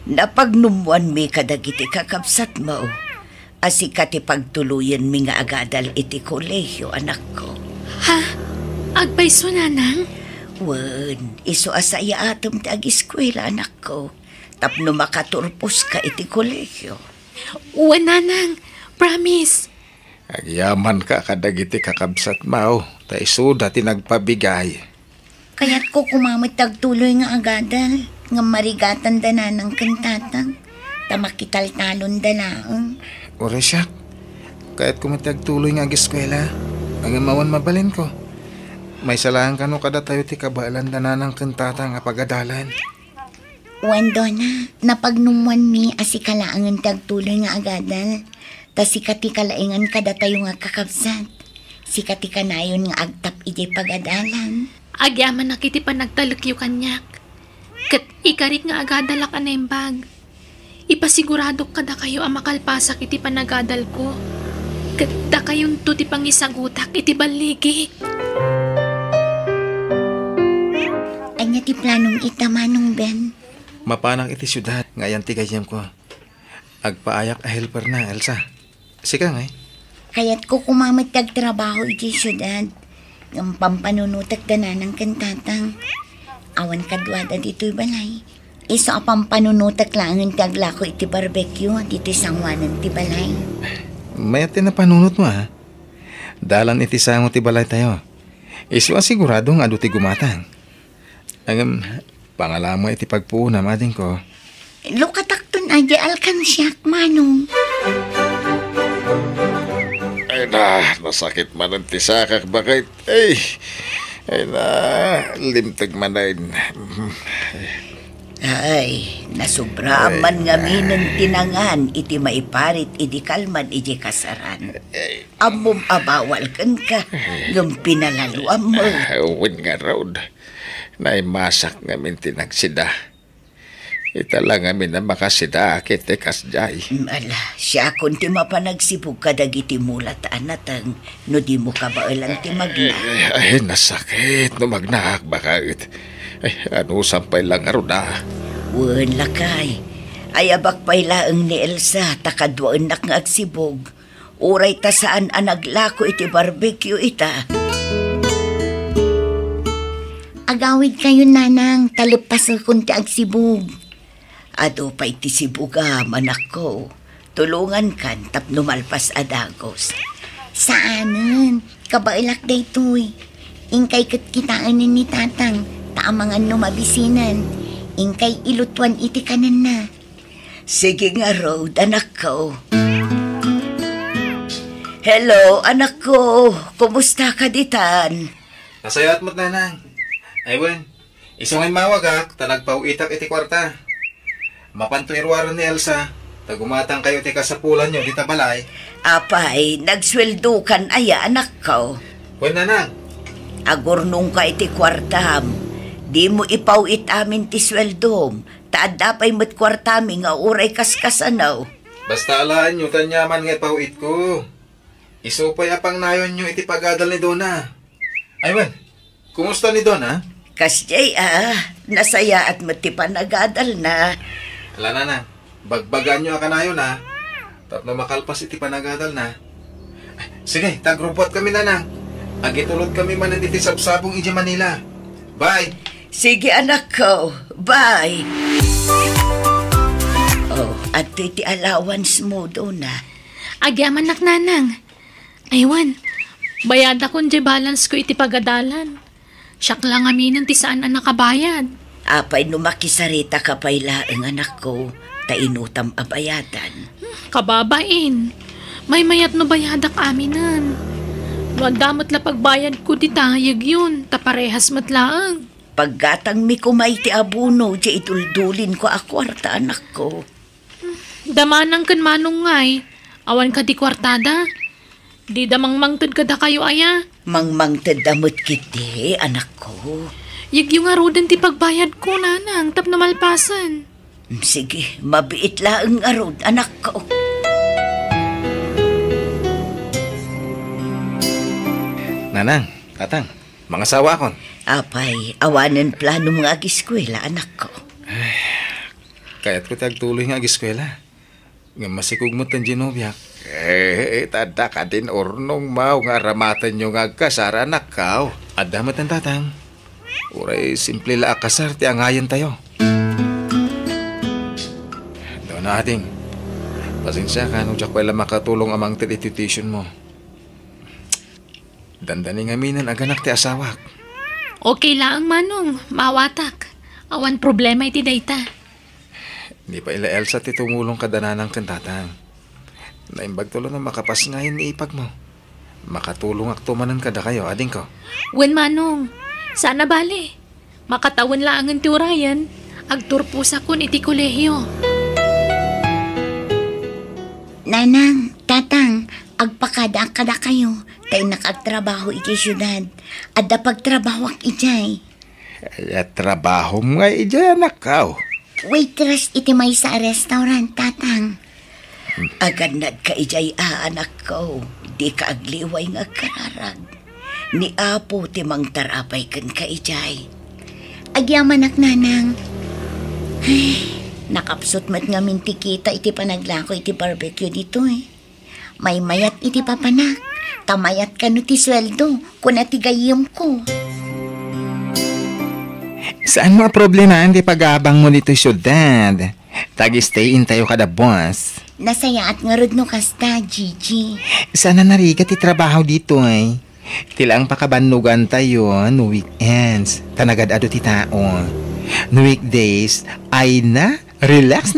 napagnumuan mi kadagiti kakapsat mo. Asika ti pagtuluyan mi nga agadal iti kolehiyo, anak ko. Ha? Agpaiso nanang? Wan, iso asaya atom ti ag-eskwela, anak ko. Tapno makaturpos ka iti kolehiyo. Uwan nanang. Promise. Agyaman ka kadagiti kakabsat mao. Ta isuda ti nagpabigay. Kaya't ko kumamit tagtuloy nga agadal. Nga marigatan dana ng kantatang. Tamakitaltalon dalaang. Ore siya, kahit kumitagtuloy nga ag-eskwela, ang mawan mabalin ko. May salahan ka no kada tayo ti kabalan na ng kantata nga pagadalan. Wando na, napagnumuan mi asikalaangan tagtuloy nga agadal. Ta sikati kalaingan kada tayo nga kakabsat. Sikati kanayon nga agtap iti pagadalan. Agyaman na kiti pa nagtalukyo kanyak. Kat ikarit nga agadala ka na yung bag. Ipasigurado kada kayo ang makalpasak iti panagadal ko. Kat da kayon to ti pangisagutak iti baligi. Anya ti planong itamanong Ben. Mapanang iti syudad, ngayon tigayam ko. agpaayak a helper na, Elsa. Sika ngay. Kaya't ko kumamat trabaho iti syudad. Ng pampanunutak danan ng kantatang. Awan kadwada dito'y balay. Isa pampanunutak lang ang tagla ko iti barbecue dito'y sangwanan ti balay. Mayatin na panunot mo, ha? Dalan iti sango ti balay tayo. Isu asiguradong adu ti gumatang. Ang pangala mo iti pagpuuna, mading ko. Lukatakton aja alkansyak, manong. Ay na, nasakit man ang tisakak. Bakit? Ay na, limtag man na yun. Ay, nasubraman nga minang tinangan iti maiparit iti kalman iti kasaran. Amom abawal kan ka, ngam pinalaluan mo. Uwin nga raw. Naimasak ngamin tinagsida. Ita lang ngamin na makasida kiti kasjay. Ala, siya kung ti mapanagsibog kadag iti mulat anatang no di mo kabailan ti magna. Ay, nasakit no magnaak bakit. Ay, ano sampay lang araw na. Wan lakay. Ay abak pay laeng ni Elsa takadwaan nak nga agsibog. Uray ta saan anaglako iti barbecue ita. Agawid kayo, nanang. Talupas akong ti agsibog. Ado pa iti sibuga manak ko. Tulungan kan tapno malpas adagos. Saanan? Kabailak daytoy. Ingkay kitkitaan ni tatang. Taamangan no mabisinan. Ingkay ilutuan iti kanan na. Sige nga, Rod, anak ko. Hello, anak ko. Kumusta ka ditan? Nasayat mo't nanang. Aywan, isungay mawagak, tanagpaw itak iti kwarta. Mapantuirwaran ni Elsa, tagumatang kayo ti kasapulan nyo, di tabalay. Apay, nagsweldo kan aya, anak ko. Wen nanang. Agurnong ka iti kwartam. Di mo ipawit amin ti sweldom. Taad dapay mo't kwartami nga uray kaskasanaw. Basta alaan nyo, tanyaman nga pauit ko. Isupay apang nayon nyo iti pagadal ni Donna. Aywan, kumusta ni Donna? Kasjay nasaya at matipan nagadal na. Ala nanang, bagbagan nyo akanayon ha. Tapno makalpas iti panagadal na. Sige, tagrupot kami nanang. Agitulot kami man iti sabsabong iji Manila. Bye! Sige, anak ko. Bye! Oh, at iti allowance mo doon na. Agyaman nak nanang. Aywan, bayad akong di balance ko iti pagadalan. Siyak lang aminan ti saan ang nakabayad. Apay no makisarita ka pa'y laeng anak ko, tainutam abayadan. Kababain, may mayat no bayadak aminan. No damot la pagbayad ko di tayag yun, taparehas matlaang. Paggatang mi kumay ti abuno, di ituldulin ko akwarta anak ko. Damanang kan manong ngay, awan ka di kwartada. Di damang mangtad kada kayo aya. Mangmangtad damot kiti, anak ko. Yagyo nga rodan ti pagbayad ko, nanang, tapno malpasan. Sige, mabiit laeng arod, anak ko. Nanang, tatang, mga sawa kon. Apay, awanan plano mga agiskwela, anak ko. Kaya't ko tagtuloy nga agiskwela. Nga masikog mo tan Genoviak. Tada ka din ornong mau nga ramatan nyo nga kasara anak kao. At damat ang tatang. Uray, simple la akasar ti angayan tayo. Daw na ating. Pasensya ka, nung ko lang makatulong amang tititution mo. Dandani nga minan aganak ti asawak. Okay lang, manong, mawatak. Awan problema iti dayta. Di pa ila Elsa ti tumulong kadananang kantatang. Naimbag tulo na makapas ngayon ni ipag mo. Makatulong ak tumanan kada kayo, ading ko. Wen manong, sana bale. Makatawan lang ang tiurayan. Agturpusa kun iti kolehiyo. Nanang, tatang, agpakada-kada kayo. Tayo nakagtrabaho iti syudad. Adda pagtrabawak ijay. Ay, trabaho mo nga ija anak kao. Waitress iti may sa restaurant, tatang. Aganad ka ijay anak ko, di ka agliway nga kararag. Ni Apo timang tarapay kan ka ijay. Agyaman ak nanang. Ay, Nakapsot mat nga mintikita iti panaglako iti barbecue dito eh. May mayat iti papanak. Tamayat ka no ti sweldo kung atigayim ko. Saan mo problema hindi pag-aabang mo dito syudad? Tag-stay-in tayo kada boss. Nasayaat nga rod no kasta, Gigi. Sana narigat trabaho dito eh. Tilang pakabanugan tayo no weekends. Tanagad ado ti tao. No weekdays ay na relax.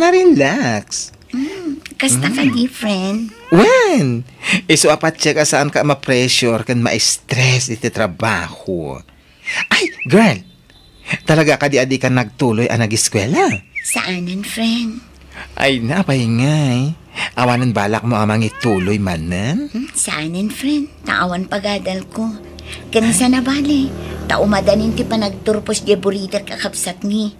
Kasta ka different. When? Iso apat siya ka saan ka ma-pressure kan ma-stress iti trabaho. Ay, girl! Talaga ka di ka nagtuloy ang nag-eskwela? Saanan, friend? Ay, napahingay. Awanan balak mo amang ituloy manan? Saanan, friend? Taawan pagadal ko. Kanisa na bali. Taumadanin ti pa nagturpos di burida kakapsat ni.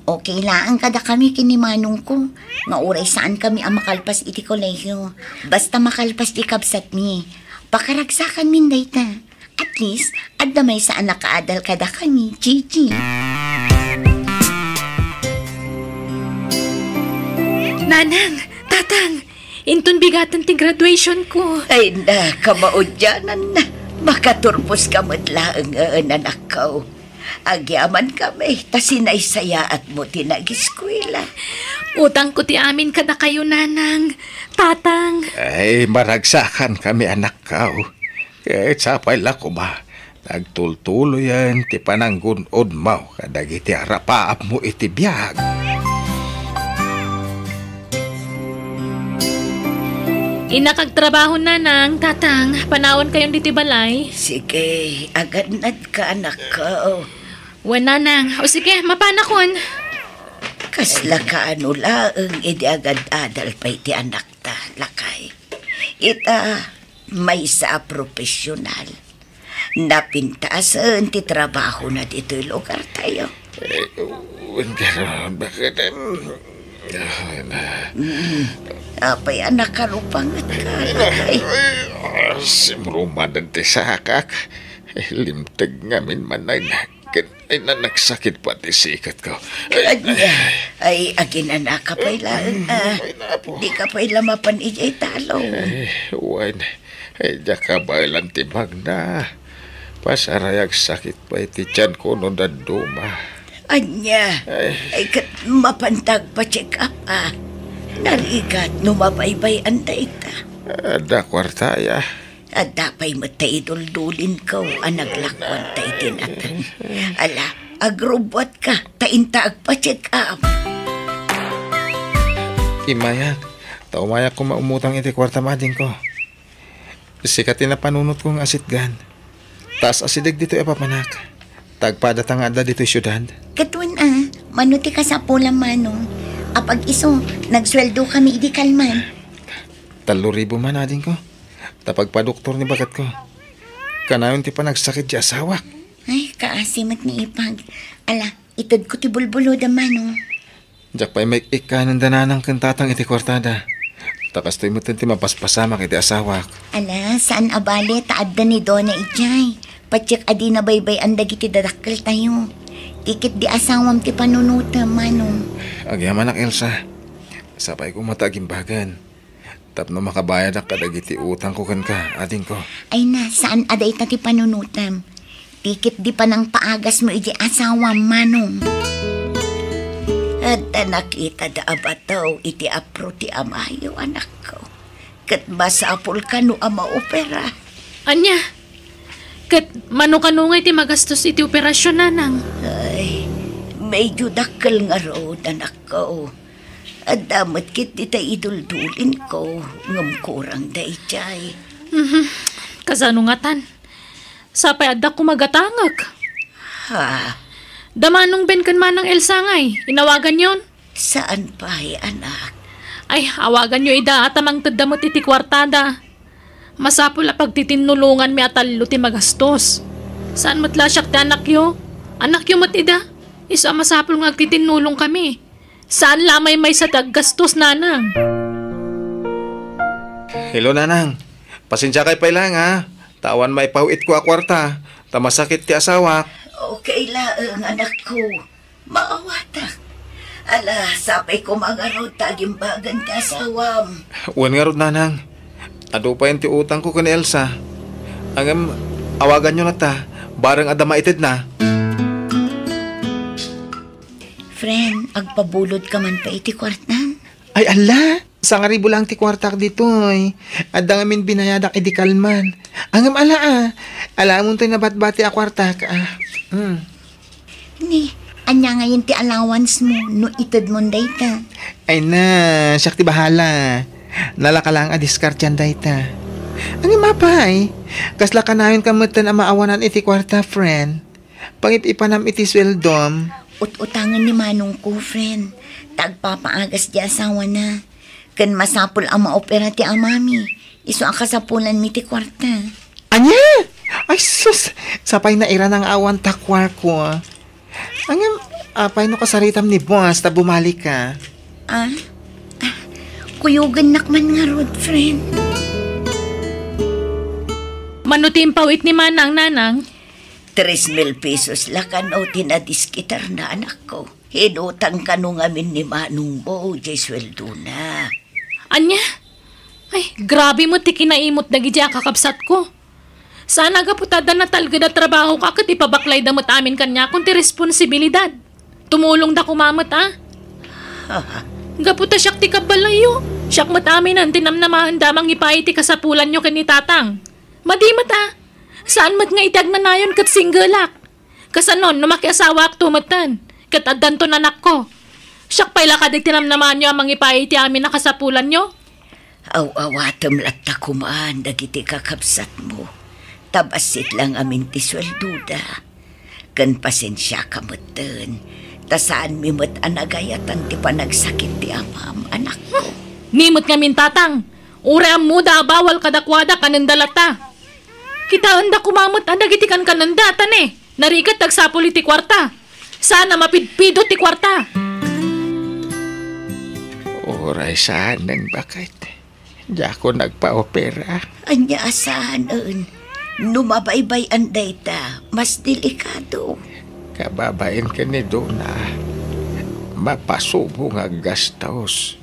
Okay lang kada kami kinimanong ko. Nga uray saan kami ang makalpas iti kolehiyo. Basta makalpas di kapsat mi. Pakaragsakan min dayta. At least, adamay saan nakaadal kada kami, Gigi. Nanang, tatang, intun bigatan ti graduation ko. Ay na, kamaudyanan na. Makaturpos ka matlaang anak ko. Agyaman kami, tasinaysayaat mo tinag-eskwela. Utang ko ti amin kada kayo, nanang. Tatang. Ay, maragsakan kami anak kao. Kahit sapay lako ba, nagtultulo yan ti pananggunod mo kadag iti arapaap mo iti biyag. Inakagtrabaho, nanang, tatang. Panawon kayong diti balay. Sige, aganad ka anak ko. Wan, nanang. O sige, mapanakon. Kasla ka ano laeng, idi agad adal pa iti anak ta, lakay. Ita, may sa profesional. Napintasan ti trabaho na dito'y lugar tayo. Bakit? Apay anak ka rupangat ka, lakay. Simrumadan ti sakak. Limtag ngamin manay na. Ay na nagsakit pa ti sikat ko. Ay, agin anak ka pa'y lang. Di ka pa'y lamapan ijay talo. Wan, ay ka ba ilang timag na. Pasarayag sakit pa iti tiyan ko no daduma. Anya, ay kat mapantag pa check up Narigat no mabaybay anday ta. Ada kwartaya. At dapay matay duldulin ko ang naglakwan tayo tinatan. Ala, agrobot ka, taintaag pa check up. Imayak, taumayak ko maumutang iti kwarta mading ko. Sikatin na panunot kong asitgan. Tas asidag dito epapanak. Tagpadatang ada dito syudad. Katwan manuti ka sa pulang manong. Apag iso, nagsweldo kami idi kalman. 3,000 man ading ko. Tapag pa doktor ni bagat ko. Kanayon ti pa nagsakit di asawak. Ay, kaasimat ni Ipag. Ala, itod ko ti bulbulo da manong. Diyak pa'y may ikanan dananang kantatang iti kwartada. Takas to'y mutin ti mapaspasamak iti asawak. Ala, saan abali taad da ni Donna ijay. Patsyak adi na baybay ang dagiti dadakkel tayo. Tikit di asawam ti panunuta, manong. Agyaman ak Elsa. Sapay ko matagimbagan. Tapno makabayad ak kadagiti utang ko kan ka, ading ko. Ay na, saan aday ta ti panunutam? Tikit di pa nang paagas mo iti asawam, manong. At nakita da abataw iti apro ti amayo anak ko. Kat masapol ka no ama opera. Anya, kat mano-kanungay ti magastos iti operasyon, nanang. Ay, medyo dakkel nga road anak ko. At damat kit ita iduldulin ko, ngam kurang da ichay. Kasano nga tan? Sapay adak ko magatangag. Ha? Damanong ben kan manang Elsa ngay. Inawagan yon. Saan pa anak? Ay, awagan nyo ida at amang tadamot iti kwartada. Masapul a pagtitinulungan mi atalilo ti magastos. Saan matla siyak ti anak yo? Anak yo mat ida. Isa masapul nga agtitinulong kami. Saan lamay may sa taggastos, nanang? Hello, nanang. Pasensya kay pailang ha. Tawan may pauit ko a kwarta. Tamasakit ti asawak. Okay lang anak ko. Maawatak. Ala, sapay ko mga rod, tagimbagan ka asawam. Wan nga rod, nanang. Ado pa yung tiutang ko kani Elsa. Ang awagan nyo na ta, barang ada maited na. Friend, agpabulod ka man pa iti kwartan. Ay ala, sa nga ribo lang ti kwartak ditoy. Adda ngamin binayadak iti kalman. Angam ala Ala mo to'y nabatbati a kwartak Ni, anya ngayon ti allowance mo, no itad mo dayta. Ay na, siyak ti bahala. Nalaka lang a discard yan dayta. Angam mapay, kasla ka na yun kamutan a maawanan iti kwarta, friend. Pangip-ipanam iti sweldom. Ut-utangan ni manong ko, friend. Tagpapaagas di asawa na. Kan masapul ang maopera ti amami. Iso ang kasapulan mi ti kwarta. Anya? Ay sus, sapay na ira ng awan takwar ko. Angam, apay no kasaritam ni boss ta bumalik ka. Kuyugan nakman nga rod, friend. Manutimpaw it ni Manang, nanang. 3,000 pesos lakan o tinadiskitar na anak ko. Hinutang ka nung amin ni Manong Bo, jay sweldo na. Anya? Ay, grabe mo ti kinaimot na gidya kakabsat ko. Sana gaputada na talga na trabaho ka kat ipabaklay damot amin kanya kung ti responsibilidad. Tumulong da kumamat Gaputa siyak ti kabalayo. Siyak mat amin ang tinamnamahan damang ipaiti kasapulan nyo kani tatang. Madimat Saan mat nga itag na nayon kat singgolak? Kasanon, no makiasawa ak tumatan. Kat addan to nanak ko. Siyak pa'y lakadig tinamnaman nyo amang ipaiti amin na kasapulan nyo. Aw-awatam latta kumaan, dagiti kakabsat mo. Tabasit lang amin ti swelduda. Kan pasensya ka matan. Tasaan mi mat anagayatan ti panagsakit ti amam, anak ko. Nimot nga min tatang. Ure ang muda bawal kadakwada kanandalata. Kita anda kumamot dagitikan kanandatan Narikat tagsapuli ti kwarta. Sana mapidpido ti kwarta. Oray saan nang bakit? Di ako nagpa-opera. Anya asahan numabaybay ang data, mas delikado. Kababain ka ni Dona. Mapasubo nga gastos.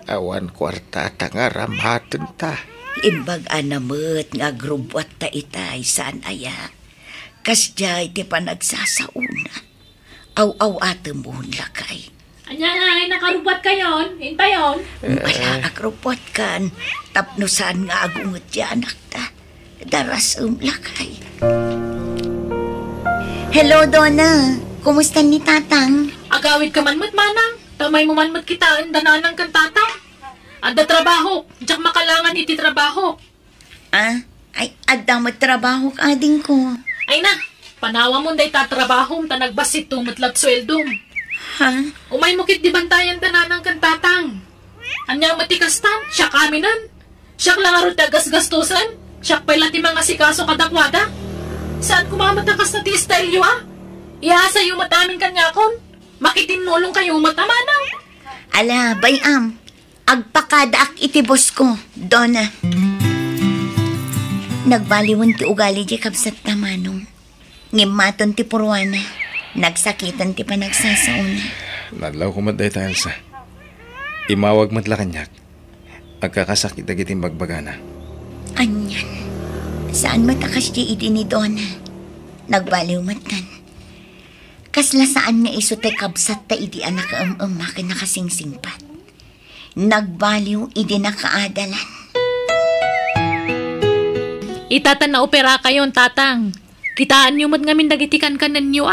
Awan kwarta tangaramhatan ta. Imbag anamot nga grubwat ta itay saan aya. Kasjay ti panagsasauna. Aw-aw atemun lakay. Anya nga nakarubat kayon, hintayon. Wala agrubwat kan. Tapnusan nga agungot ya anak ta. Daras lakay. Hello, Donna. Kumusta ni tatang? Agawid ka man Manang. Tamay mo man kitaan dananang kan tatang. Ada trabaho, diyak makalangan iti trabaho. Ay, adda mo trabaho ka ading ko. Ay na, panawa mo day tatrabaho, tanagbasit tumatlat sweldom. Umay mo kit di bantayan dananang kan tatang. Anya matikastan, siya kaminan. Siya lang arot tagas-gastusan. Siya pala ti mga sikaso kadakwada. Saan kumamatakas na ti style Iasa yung matamin kanyakon. Makitinulong kayo matamanang. Ala, bayam. Agpakadaak iti boss ko, Donna. Nagbaliwan ti ugali di kapsat na manong. Ngimaton ti purwana. Nagsakitan ti panagsasauna. Nalaw ko matday tayo sa. Imawag matla kanyak. Agkakasakit agiting bagbagana. Anyan. Saan matakas di iti ni Donna? Nagbaliw matan. Kasla saan nga iso tay kabsat ta iti anak makin nakasingsingpat. Nagbaliw iti nakaadalan. Itatan na opera kayon, tatang. Kitaan nyo mat ngamin dagitikan kanan nyo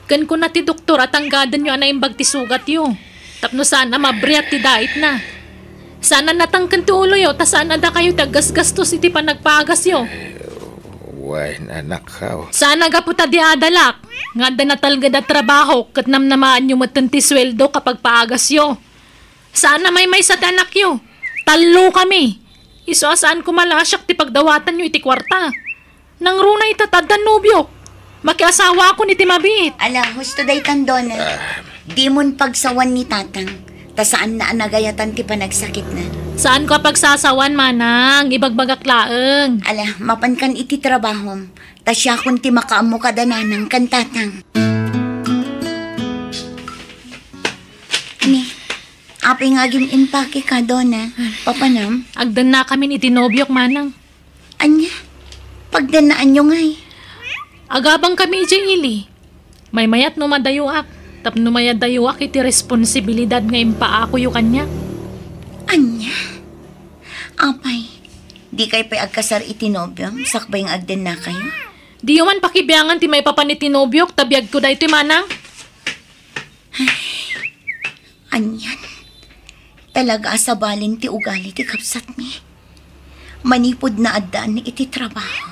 Kan ko na ti doktor at anggadan nyo imbag ti sugat yo. Tapno sana mabriat ti dait na. Sana natangkan ti ulo yo, ta saan ada kayo tagas-gastos iti panagpagas yo. Way anak ka. Sana gaputa di adalak. Nga da natalga da trabaho kat namnamaan nyo matan ti sweldo kapag paagas yo. Sana may sa anak yo. Talo kami. Iso asaan ko malasyak ti pagdawatan nyo iti kwarta. Nang runay tatadan nobyo. Makiasawa ako ni Timabit. Ala, husto day tan Donna. Di mon pagsawan ni tatang. Ta saan na anagayatan ti panagsakit na. Saan ko pagsasawan, Manang? Ibagbagak laeng. Ala, mapan kan iti trabahom. Ta siya kun ti makaamo kadananang kan tatang. Apay nga impake ka, Donna. Papanam? Agdan na kami ni tinobyok manang. Anya? Pagdanaan nyo ngay. Agabang kami ili. May mayat no madayuak. Tapno mayat dayuak iti responsibilidad nga impaako yu kanya. Anya? Apay, di kay pa'y agkasar itinobyam, sakbay nga agdan na kayo? Di man pakibiyangan ti may papa ni tinobyok, tabiyag ko da ito manang. Anyan. Talaga asabalin ti ugali ti kapsat mi. Manipod na addaan ni iti trabaho.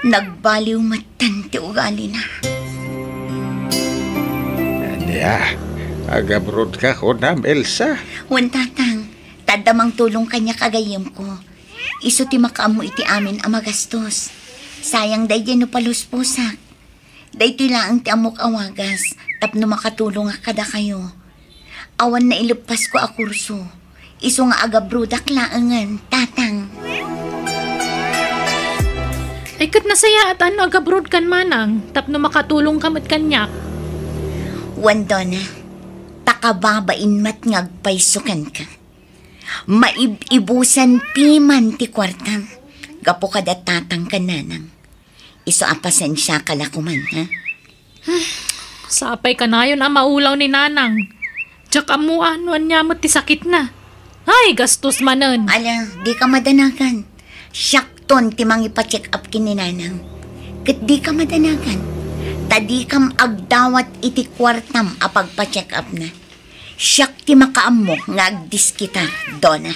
Nagbaliw matan ti ugali na. Anya, agabrod ka ko nam, Elsa. Wan tatang, tadamang tulong kanya kagayam ko. Iso ti makaamo iti amin ang magastos. Sayang day no paluspusak. Day ti laang ti amok awagas, tapno makatulong kada kayo. Awan na ilupas ko a kurso. Iso nga agabrudak laangan, tatang. Ay kat nasaya at ano agabrod kan manang, tapno makatulong kamat kanyak. Wandona, takababain mat ngagpaysukan ka. Maibusan piman ti kwartam. Gapo kada tatang kananang. Iso apasan siya kalakuman, ha? Sapay ka na yun maulaw ni nanang. Tsaka mo anuan niya mo ti sakit na. Ay, gastos manan. Ala, di ka madanagan. Syakton ti mang ipacheck up kininanang. Kat di ka madanagan. Tadi kam agdawat iti kwartam apagpa-check up na. Syak ti makaamo nga agdis kita, Donna.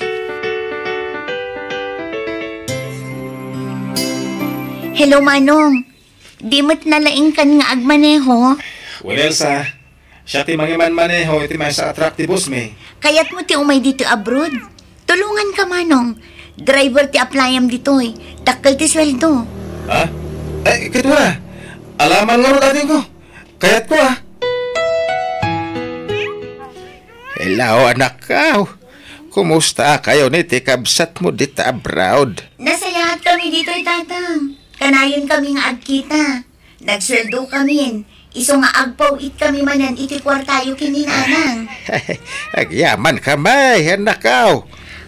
Hello, Manong. Di mo't nalaing kan nga agmaneho. Well, Elsa, siya ti mangiman maneho, iti may sa attractibus me. Kayat mo ti umay dito abroad. Tulungan ka, Manong. Driver ti applyam dito eh. Dakkel ti sweldo. Ha? Kadwa, alaman nga ro dating ko. Kayat ko Hello, anak ka. Kumusta kayo ni tikabsat mo dito abroad? Nasayahat kami dito eh, tatang. Kanayon kami nga agkita. Nagsweldo kami. Iso nga agpaw-it kami manan iti kwartayo kininanang. Agyaman ka may, anak ka.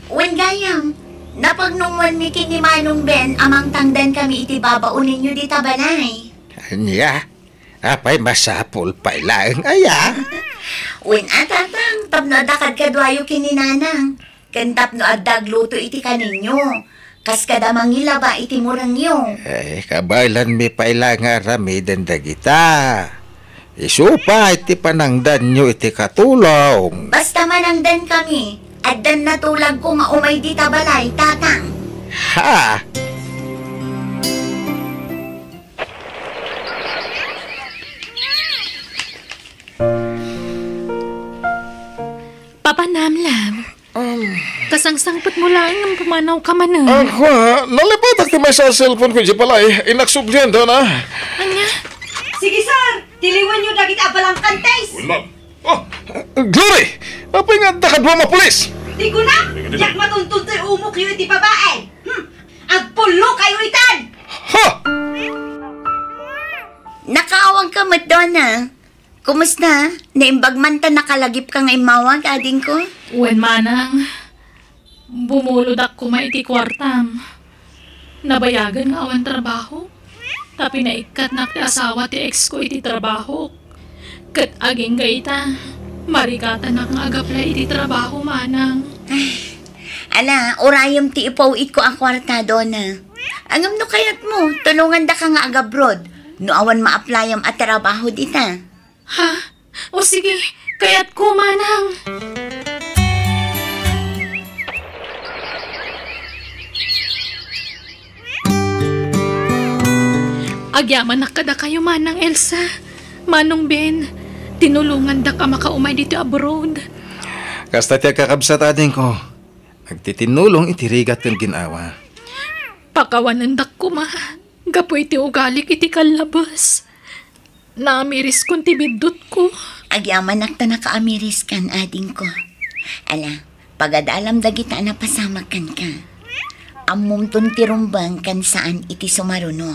Wen gayam, napagnungwan mi kini Manong Ben amang tangdan kami iti babaunin nyo di tabanay. Anya, apay masapol pa ilang aya. Wen atatang, tapno adakad kadwayo kininanang. Kan tapno adag luto iti kaninyo. Kas kada mangilaba iti murang nyo. Kabaylan mi pa ilang aramidan dagita. Isupa iti panangdan nyo iti katulong. Basta manangdan kami, addan natulag ko nga umay di tabalay, tatang. Ha! Papa Namlam, kasangsangpat mo lang ang pumanaw ka manan. Ako, nalipat ako may sa cellphone ko di palay. Inaksubdiyan daw na. Anya? Sige, sir! Tiliwan nyo dagit abalang kantes! Uy, ma'am. Oh, Glory! Apay nga dakadwa mapulis! Di ko na! Yak matuntun tayo umok yung iti babae! Agpulo kayo itan! Ha! Nakaawang ka, Madonna. Kumusta? Naimbagman ta nakalagip ka nga imawag, ading ko? Uwan manang, bumulod ako maiti kwartam. Nabayagan nga awan trabaho. Tapi naikat na ti asawa ti ex ko iti trabaho. Kat aging gaita, marikata na nga agaplay iti trabaho manang. Ala, orayom ti ipawit ko ang kwarta, Donna. Angam no kayat mo, tulungan da ka nga agabrod. No awan ma-applyam at trabaho dita. Ha? O sige, kaya't ko manang. Agyaman na kada kayo manang Elsa. Manong Ben, tinulungan da ka makaumay dito abroad. Kasta tiya kakabsat ading ko. Nagtitinulong itirigat ng ginawa. Pakawanan dak ko ma. Gapoy ti ugalik iti kalabas. Naamiris kong tibidot ko. Agyaman nakta nakaamiris kan, ading ko. Ala, pagadalam dagita na pasamakan ka. Amum tirumbang kan saan iti sumaruno.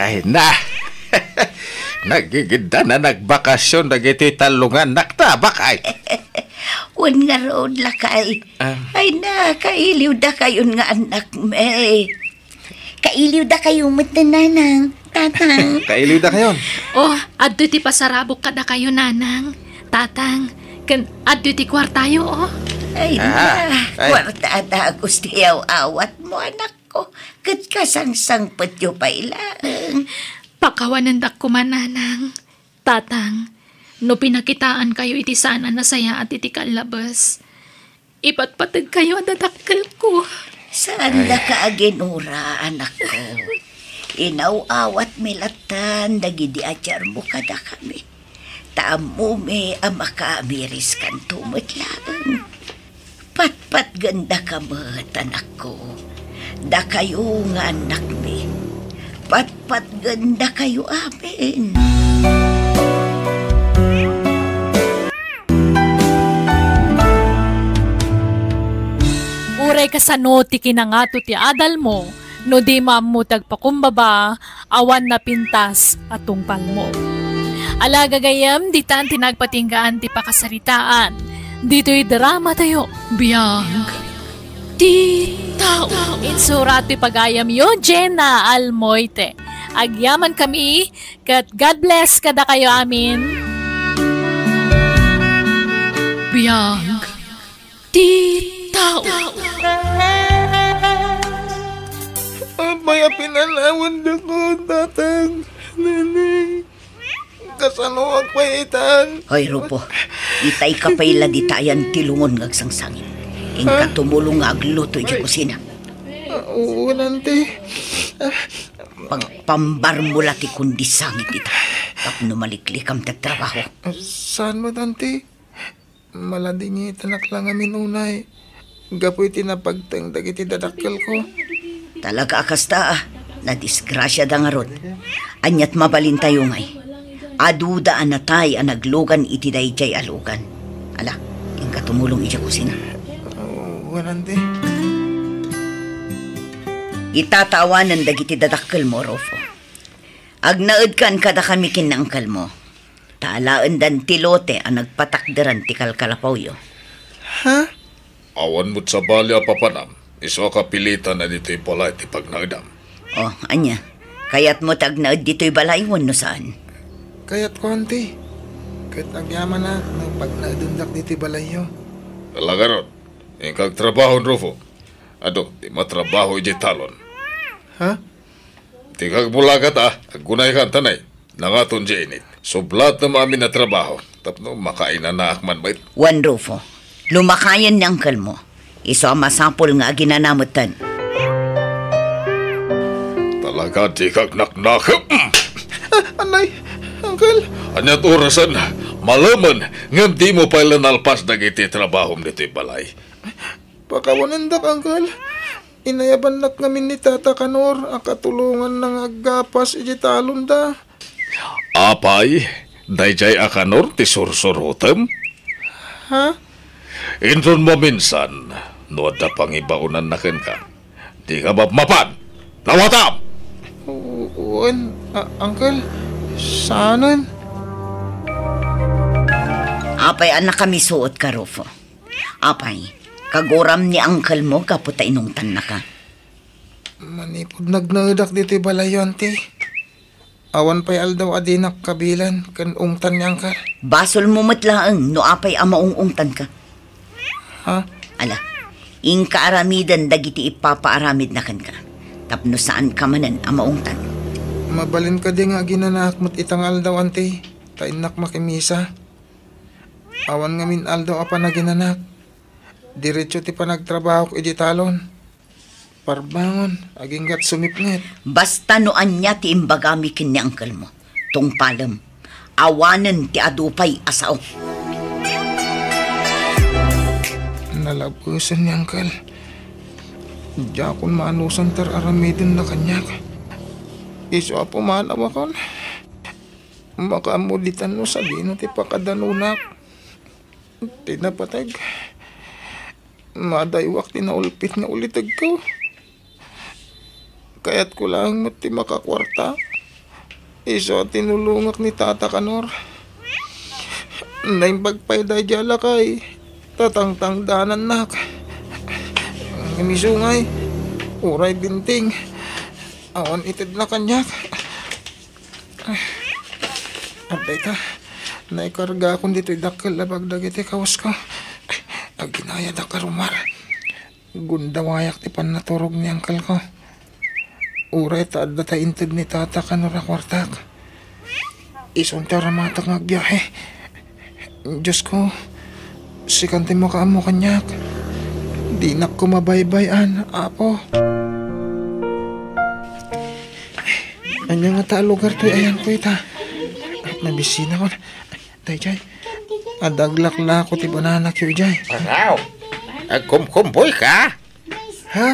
Ay na. Nagigida na nagbakasyon dagiti talungan naktabak ay. Wan nga road lakay. Ay na, kailiw da kayon nga anak me. Kailiw da kayo nanang, tatang. Kailiw da kayon. Oh, adto ti pasarabok kada kayo nanang. Tatang, adto ti kwartayo oh. Ay na, Ay. kwartada gustiyaw awat mo anak ko. Kat kasangsang patyo pa ilang. Pakawanan dak kumananang. Tatang, no pinakitaan kayo iti sana na saya at iti kalabas. Ipatpatag kayo at dadakkel ko. Saan da ka aginura, anak ko? Inaw-awat milatan, dagidi atyar mo kada kami. Taamo me amakamiris kan tumutlaan. Patpat ganda ka mat, anak ko. Da kayo nga anak me. Patpat ganda kayo amin. Uray kasano ti kinangato ti adal mo, no di mamutag pakumbaba, awan na pintas at tungpal mo. Alaga gayam, di tan tinagpatinggaan ti pakasaritaan. Dito'y drama tayo, biyag. Di tao. Insurat ti pagayam yo, Jenna Almoite. Agyaman kami, kat God bless kada kayo amin. Biyag. Di tao. May pinalawan na ko, tatang. Nanay. Kasano ang paitan. Hoy, Rupo, itay ka pa'y laditayan tilungon ngagsangsangin. Ingka tumulong nga agluto di kusina. Oo, nanti. Pagpambar mo lati kundi sangit ita. Tapno maliklikam ta trabaho. Saan mo, tanti? Maladingit anak lang amin unay. Gapoy tinapagtang dagiti dadakkel ko. Talaga akasta nadisgrasya da nga rod. Anyat mabalin tayo ngay. Aduda anatay ang naglugan iti dayjay alugan. Ala, ingka tumulong iti kusina. Oo, nanti. Itatawanan dagiti dadakkel mo, Rofo. Agnaed kan kada kami kinangkal mo. Taalaan dan tilote ang nagpatakderan ti kalkalapawyo. Ha? Awan mo't sa balya papanam. Iso kapilitan na dito'y pala iti pagnaidam. Oh, anya. Kaya't mo tagnaed dito'y balaywan no saan? Kaya't ko, anti. Kahit agyaman na, pag naadundak dito balayo. Talaga ron. Ingkag trabaho, Rufo. Ado, di matrabaho iti talon. Ha? Di kag bulagat agunay kan tanay. Nangaton di init. Sublat na maamin na trabaho. Tapno makainan na akman bait. Juan Rufo, lumakayan ni angkal mo. Iso ang masapol nga ginanamutan. Talaga di kag naknak. Anay, uncle. Anyat orasan, malaman ngam di mo pala nalpas dagiti trabahom dito'y balay. Pakawanindak, uncle. Inayabanak namin ni Tata Kanor ang katulungan ng agapas iti talon da. Apay, dayjay akanor ti sursurutem? Ha? Intron mo minsan, no da pangibaunan na ken ka. Di ka mapan! Nawatam! Uwan, uncle. Saanan? Apay anak kami suot ka, Rufo. Apay, kaguram ni angkal mo kaputa inungtan na ka. Manipod nagnadak dito balayo, anti. Awan pa'y aldaw adinak kabilan kan ungtan niyang ka. Basol mo matlaang no apay amaungungtan ka. Ha? Ala, ingka aramidan dagiti ipapaaramid na kan ka. Tapno saan ka manan amaungtan. Mabalin ka di nga ginanak mo't itang aldaw, anti. Tainak makimisa. Awan nga min aldaw apa na ginanak. Diretso ti pa nagtrabaho ko iti talon. Parbangon, aginggat sumipnget. Basta noan niya ti imbagami kin ni angkal mo. Tungpalam, awanan ti adupay asaw. Nalabusan ni angkal. Diya akong maanusan tar aramidin na kanyak. Iso apo manaw akon. Makamulitan no sabihin ti pakadanunak. Tinapatag. Madaywak tinaulpit nga ulitag ko. Kaya't ko lang mati makakwarta. Iso tinulungak ni Tata Kanor. Naimbagpay da jala kay tatangtangdanan nak. Ang misungay, uray binting. Awan itid na kanyak. Abay ta, naikarga akong dito'y dakil labag dagiti kawas ko. Ang ginaya da karumar. Gundawayak ti pan naturog ni angkal ko. Uray ta adda ta intid ni Tata Kanor akwartak. Ison ta ramatak ngagbiyahe. Diyos ko, sikante mo ka mo kanyak. Di na ko mabaybayan, apo. Anya nga ta lugar to'y ayan ko ita. Nabisina ko. Tay, Jay. Adaglak na ako ti banana kyo, Jay. Paraw, agkumkumboy ka? Ha?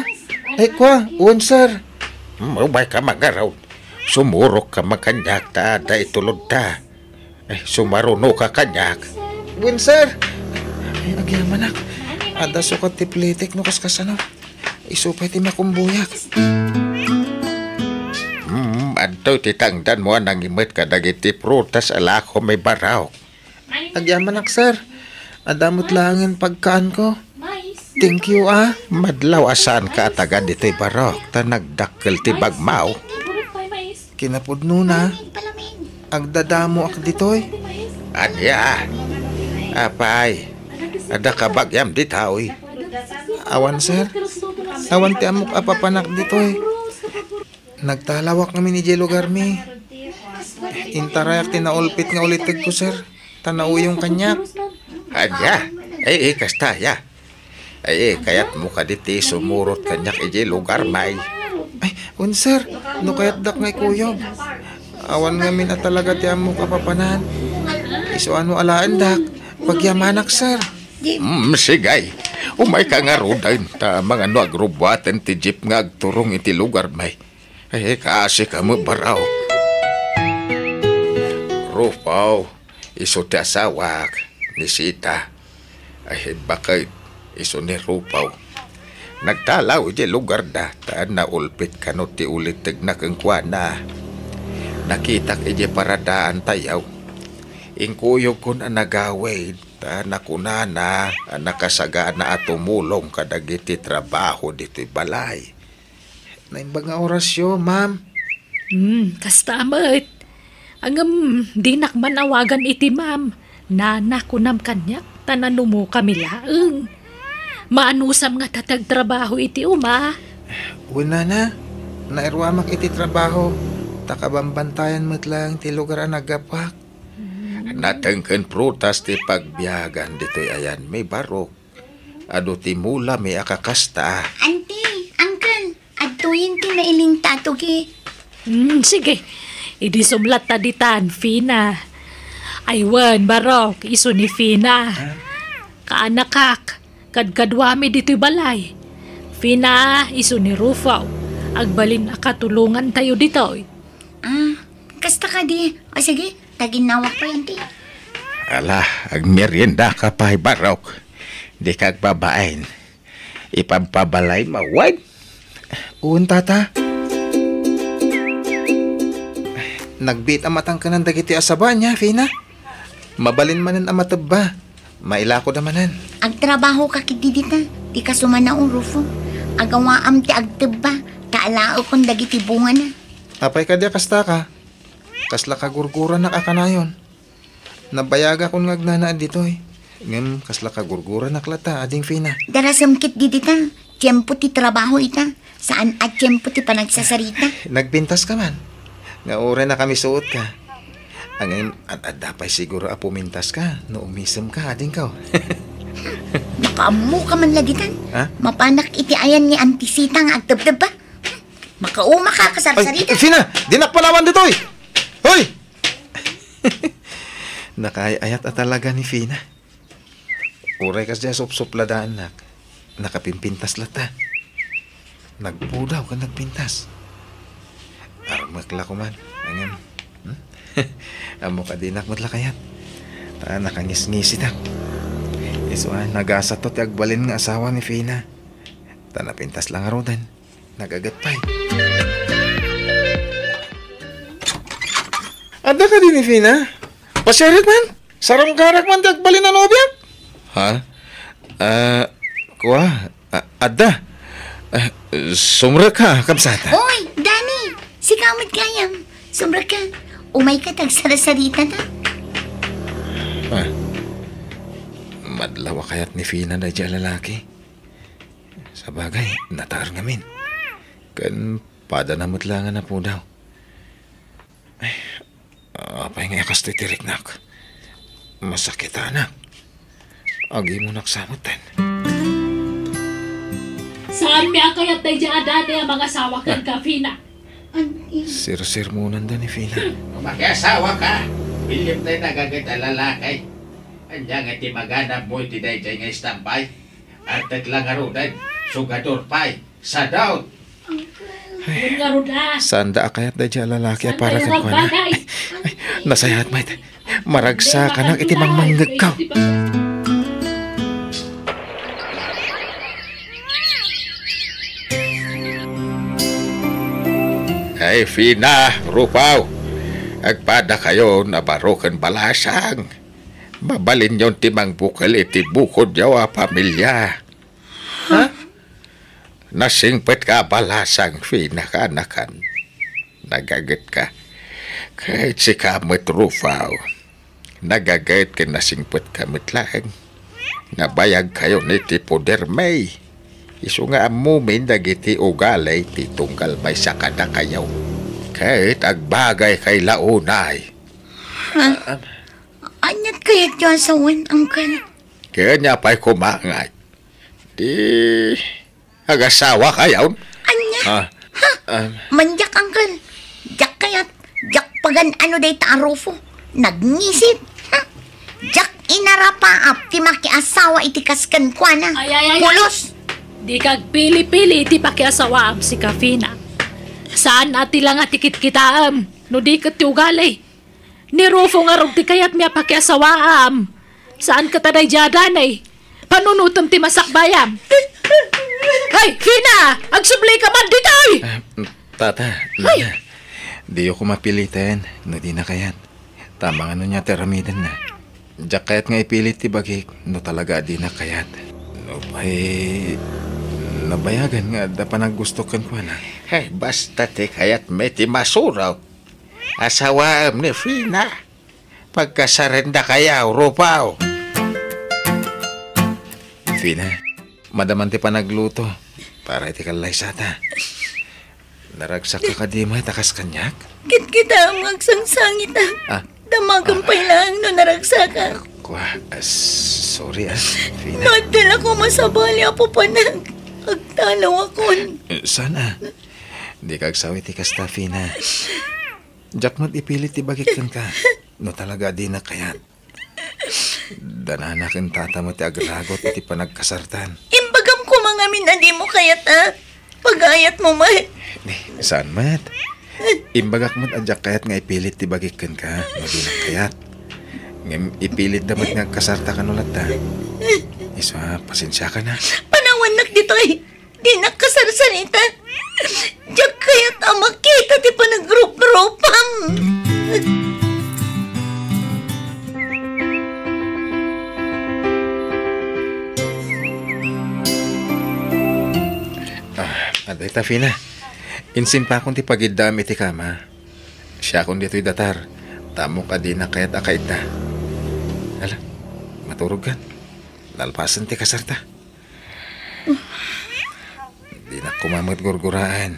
Ay kwa, uwan sir. Mabay ka magaraw. Sumurok ka makanyak ta, da itulog ta. Ay, sumaruno ka kanyak. Uwan sir. Ay, agyaman ak. Ada sukat ti plitik no kaskasano. Isupay ti makumbuyak. Adto ti tangdan mo nang imit ka dagiti prutas alako may baraw. Agyaman ak sir. Adamot langin pagkaan ko. Thank you ah. Madlaw asan ka tagad dito'y barok ta nagdakkel ti bagmaw. Kinapudno na. Agdadamo ak ditoy. Anya. Apay. Ada ka bagyam ditaoy. Awan sir. Awan ti amok apapanak ditoy. Nagtalawak kami ni Jelo Garmi. Intarayak tinaulpit nga ulitig ko sir. Tanaw yung kanyak. Anya. Ay, kastaya. Ay, kayat mo ka diti sumurot kanyak iji lugar may. Ay, un sir. No kayat dak ngay kuyob. Awan ngamin at talaga ti amok apapanan. Iso ano alaan dak. Pagyamanak sir. Sigay. Umay ka nga rodan ta mga no agrubwatan ti jeep nga agturong iti lugar may. Ay, kasi ka mo baraw. Rupaw, iso ti asawak ni Sita. Ay, bakit iso ni Rupaw. Nagtalaw iti lugar da, ta naulpit ka no ti ulitig na kengkwana. Nakitak iti paradaan tayaw. Ingkuyog ko na nagawid, ta nakunana, nakasaga na at tumulong kadagiti trabaho dito'y balay. Naimbag nga orasyo, ma'am. Kastamat. Angam, di nakmanawagan iti ma'am. Nanakunam kanyak, tananumo kami laeng. Maanusam nga tatag trabaho iti uma. Una na, nairwamak iti trabaho. Takabambantayan mo't lang ti lugar ang nagapak. Natengken prutas ti pagbiyagan dito'y ayan may barok. Ado ti mula may akakasta. Auntie, uncle, adtuyin ti nailing tatugi. Sige, idi sumlat ta ditan, Fina. Aywan, barok, iso ni Fina. Kaanakak, kadkadwami dito'y balay. Fina, iso ni Rufaw. Agbalin akatulungan tayo dito'y. Kasta ka di. O sige, taginawak pa yan ti. Ala, agmerienda ka pa barok. Di kag babaen. Ipampabalay mawad. Uwan tata. Nagbit amatang ka ng dagiti asaba niya, Fina. Mabalin manan amatab ba? Mailako damanan. Agtrabaho ka kitidita. Di ka sumana ang rufo. Agawaam ti agteba. Kaalao kong dagiti bunga na. Apay ka di kasta ka. Kasla kagurgura na kakanayon. Nabayaga kong ngagnanaan ditoy. Ngem kasla kagurgura na klata, ading Fina. Darasamkit didita. Tiyempo ti trabaho ita. Saan at tiyempo ti panagsasarita. Nagpintas ka man. Nga ore na kami suot ka. Ang adapay siguro apumintas ka. No umisem ka, ading ka. Makaamu ka man lagitan. Ha? Mapanak iti ayan ni Antisita nga agtabtab ba? Makauma ka kasarsarita. Ay, Fina! Dinak palawan ditoy! Hoy! Nakayayat at talaga ni Fina. Uray kas dyan sup-supladaan nak. Nakapimpintas lata. Nagpudaw ka nagpintas. Armakla ko man. Angin. Amo ka dinak matla kayat. Ta nakangis-ngisi tak. Isuan nagasa to ti agbalin nga asawa ni Fina. Ta napintas lang arodan. Nagagat pa'y. Ada ka din ni Fina? Pasyarik man? Sarang karak man dagbali na nobyak? Ha? Kuha? Ada? Sumra ka, kamsata? Oy, Dani! Si kamot kayam. Sumra ka. Umay ka tagsarasarita na. Madlawa kayat ni Fina na dyan lalaki. Sa bagay, natar ngamin. Kan padanamot lang na po daw. Ay, apay nga yakas titirik nak. Masakit anak. Agi mo naksamutan. Saan miya kayat tayo dyan ang mga asawa kan ka, Fina? Sir munan da ni Fina. Mag-asawa ka. Bilip tayo nagagad ang lalakay. Andiyan nga ti magana mo iti day nga istampay. At lang arudan, sugador pay, sa daw. Yun nga Roda. Sanda kayat da dyan lalaki Saan para tayo kan kuha na. magbagay? Nasayat mait. Maragsa ka na iti mangmanggag ka. Ay, Fina, Rupaw. Agpada kayo na barokan balasang. Babalin yon timang bukal iti bukod yawa pamilya. Ha? Nasingpet ka balasang, Fina, kanakan. Nagagat ka. Kahit si kamot, Rupaw. Nagagayat ka nasingpet kamit lang. Nabayag kayo ni Poder May. Isu nga amumin dagiti ugalay ti tunggal may sakada kayaw. Kahit agbagay kay launay. Anyat kayat yung asawan, Uncle? Kanya pa'y kumangay. Di agasawa kayaw. Anya? Manjak, Uncle. Jak kayat. Jak pagan ano day tarufo. Nagnisit. Jak inarapaap ti makiasawa iti kaskan kwa na. Ay. Pulos! Di kag pili-pili iti pakiasawaam si ka, Fina. Saan ati lang atikit kitaam? No di kat ti ugalay. Ni Rufo nga rog ti kayat miya pakiasawaam. Saan ka taday jadanay? Panunutom ti masakbayam. Ay, Fina! Agsubli ka man dito! Tata, Nana. Di ako mapilitan. No di na kayat. Tamang ano niya teramidan na. Diyak kayat nga ipilit ti bagik. No talaga di na kayat. No pa'y nabayagan nga da pa naggustukan ko na. Hey, basta ti kayat may ti masuraw. Asawaam ni Fina. Pagkasarenda kayaw, Rupaw. Fina, madaman ti pa nagluto. Para iti kalay sata. Naragsak ka kadima takas kanyak? Kit kita ang magsangsangit Damagang lang no naragsakan. Sorry Fina. Nadala ko masabali apo panag. Agtalaw akon. Sana. Di kagsawi ti kasta, Fina. Jakmat ipilit ti bagikan ka. No talaga di na kayat. Dananakin tata mo ti agralagot iti panagkasartan. Imbagam ko mga minadi mo kayat pagayat mo mat. Saan mat? Imbagak mo't adyak kayat nga ipilit ti bagikan ka. No di na kayat. Ngem ipilit dapat nga kasarta ka nulat ta. Iswa, pasensya ka na. Panawanak dito di nakasarsanita. Diyak kaya't makita ti pa nag-group-groupam. Aday ta, Fina. Insin pa akong ti pagidam iti kama. Siya akong dito'y datar. Tamo ka di na kaya't akait ta. Hala, maturog kan. Lalpasan ti kasarta. Di na kumamot gurguraan.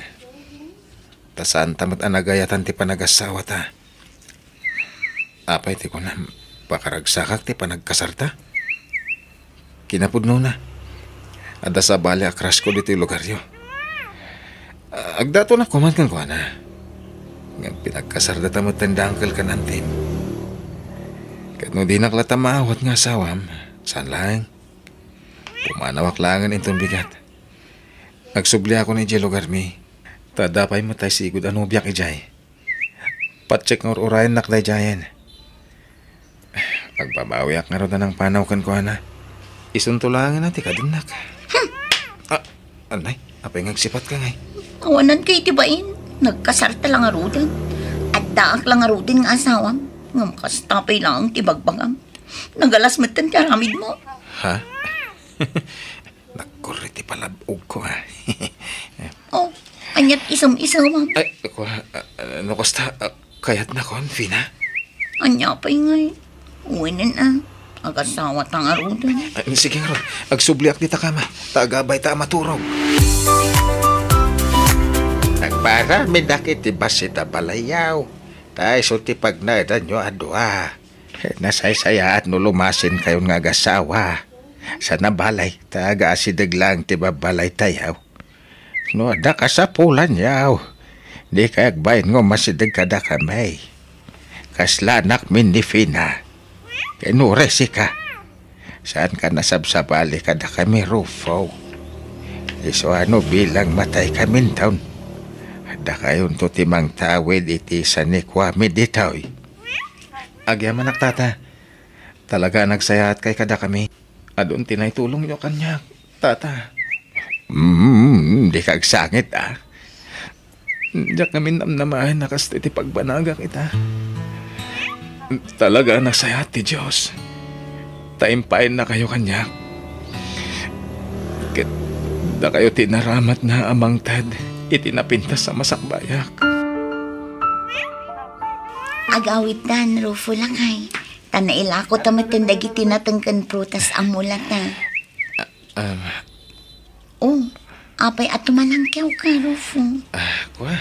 Tasaan tamat anagayatan ti panagasawa ta. Apay ti ko na pakaragsakak ti panagkasarta. Kinapudno na. Ada sa bali akras ko dito yung lugaryo. Agdato na kumankan ko na. Ngayon pinagkasarda tamat tandangkal ka nantin. Kat no di naklata maawat nga asawam. Saan lang? Pumanawak langan itong bigat. Nagsubli ako ni Jay lugar mi. Tadapay matay sigud ano biyak ijay. Patsik ng urayan nakday jayan. Pagbabawiak nga rin na ng panaw kan ko na. Isuntulangin natin ka din nak. Anay, apay ngagsipat ka ngay. Awanan kay tibain. Nagkasarta lang arudan. At Daak lang nga rutin nga asawam. Nga makastapay lang ang tibagbagam. Nagalas matan karamid mo. Ha? Nakuriti palabog ko ha. Oh, anyat isam-isam. Ay, ako, ano kasta, kayat na kon, Fina? Anya pa ingay. Uwinin na. Agasawa tang arudan. Ay, sige nga ron, agsubliak di ta kama. Tagabay ta maturog. Nagparami na kiti basita balayaw. Tay suti pag naidan nyo adwa. Nasaysaya at nulumasin kayon nga gasawa. Sa nabalay, taga asidag lang ti babalay tayaw. No, ada ka sa pulan yaw. Di kayagbayin ngo masidag kada kamay. Kaslanak min ni Fina. Kenuresi ka. Saan ka nasabsabali kada kami Rufo? Iso ano bilang matay kami taon. Ada kayon to timang tawid iti sa ni Kwame ditoy. Agyaman tata. Talaga nagsayaat kay kada kami. Adun tinay tulong nyo kanya, tata. Di kagsangit Diyak kami namnamahin na kastiti pagbanaga kita. Talaga nagsayat ti Diyos. Taimpain na kayo kanya. Da kayo tinaramat na amang tad. Itinapintas sa masakbayak. Agawit dan, Rufo lang ay. Tanaila ko tamatindag itinatangkan prutas ang mulat na. Oh, apay at tumalangkyaw ka, Rufo. Kwa?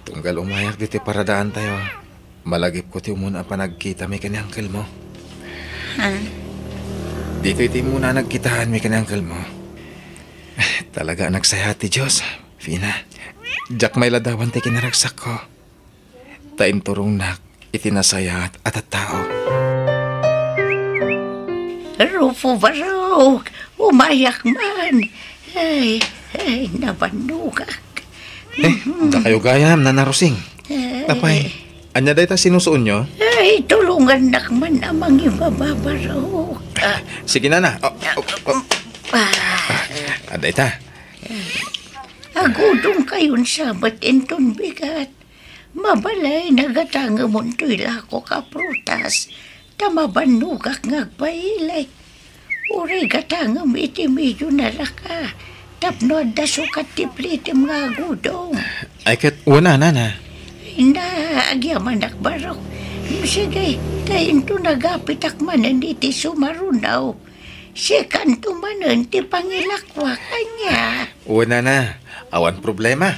Tunggal umayak diti paradaan tayo. Malagip ko ti muna pa nagkita may kanyangkal mo. Ha? Dito iti muna nagkitahan may kanyangkal mo. Talaga nagsaya ti Diyos, Fina. Diyak may ladawan ti kinaragsak ko. Taim turong nak, itinasayat at tao. Rufo Barok, umayak man. Ay, nabanugak. Da kayo gayam, nanarusing. Tapay, anya day ta sinusuon nyo? Ay, tulungan nakman amang ibababarok. Sige na. Aday ta. Agudong kayon sabat enton bigat. Mabalay nagatanga mo to'y lako ka prutas. Tamabanugak ngagpailay. Uri gatanga iti medyo nalaka. Tapno da sukat tiplitim nga agudong. Ay kat wala na. Hinda, agyaman akbarok. Sige, kain to nagapit akmanan iti sumarunaw. Si kanto manan ti pangilakwa kanya. Wala na. Awan problema.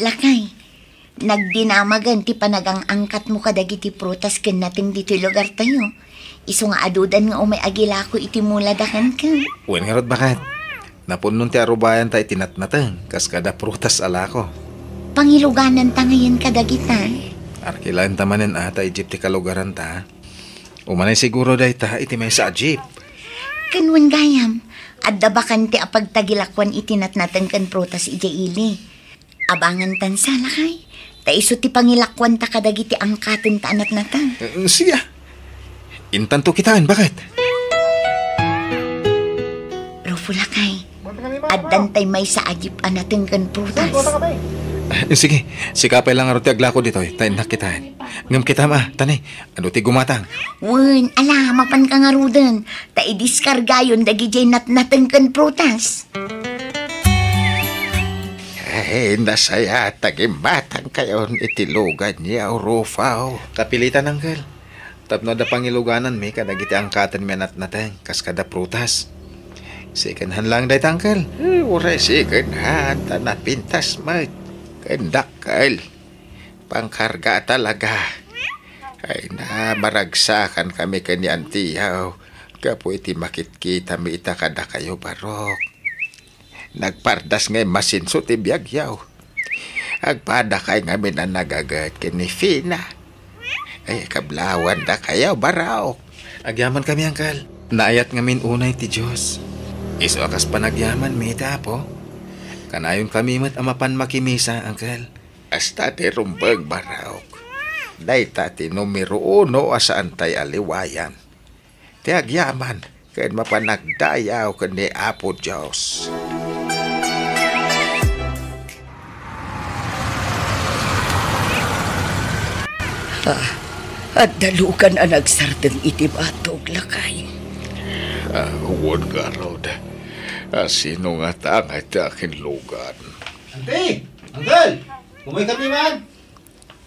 Lakay, nagdinamagan ti panagang angkat mo kadagiti prutas ken nating dito lugar tayo. Iso nga adudan nga umay agila ko iti muladakan ka. Uwan nga rod bakat. Napunon ti arubayan tayo tinatnatang. Kas kada prutas ala ko. Pangiluganan ta ngayon kadagita. Arkilaan tamanen ata Egypt ti kalugaran ta. Umanay siguro day ta iti may sa Egypt. Kanwan gayam, adda bakan ti apagtagilakwan itinatnatang kan prutas iti ili. Abangan tan sa lakay. Ta iso ti pangilakwan ta kadagiti angkaten ta anatnatang. Siya. Intanto kitaan, bakit? Rufo lakay. Addan tay may sa Egypt anatang kan prutas. Sige, sikapay lang aro ti aglako dito. Tayo nakitaan. Ngam kita ma, tanay. Ano ti gumatang? Wen, ala, mapan ka nga rudan. Ta idiskarga yun dagijay natnatang kan prutas. Ay, nasaya tagimbatang kayon itilugan niya, Rufaw. Kapilitan, Uncle. Tapno da pangiluganan mi kadagiti angkatan mi natnatang kas kada prutas. Sikanhan lang day Uncle. Uray sikanhan, tanapintas mat. Kendakal. Pangkarga talaga. Ay na, maragsakan kami kanyan tiyaw. Kapo iti makitkita mi ita kada kayo barok. Nagpardas ngay masinso ti biyagyaw. Agpada kay ngamin na nagagat kini Fina. Ay kablawan da kayo baraok. Agyaman kami, Uncle. Naayat ngamin unay ti Diyos. Iso akas panagyaman mi ita po. Kanayon kami mat amapan makimisa, Uncle. Hasta ti rumbag baraok. Day tati numero 1 asaan tay aliwayan. Ti agyaman, kain mapanagdayaw kani Apo Diyos. At dalukan ang nagsardeng itibatog lakay. Huwag ka, Rod. Sino nga tangay sa akin lugan? Ante! Uncle! Umay kami man!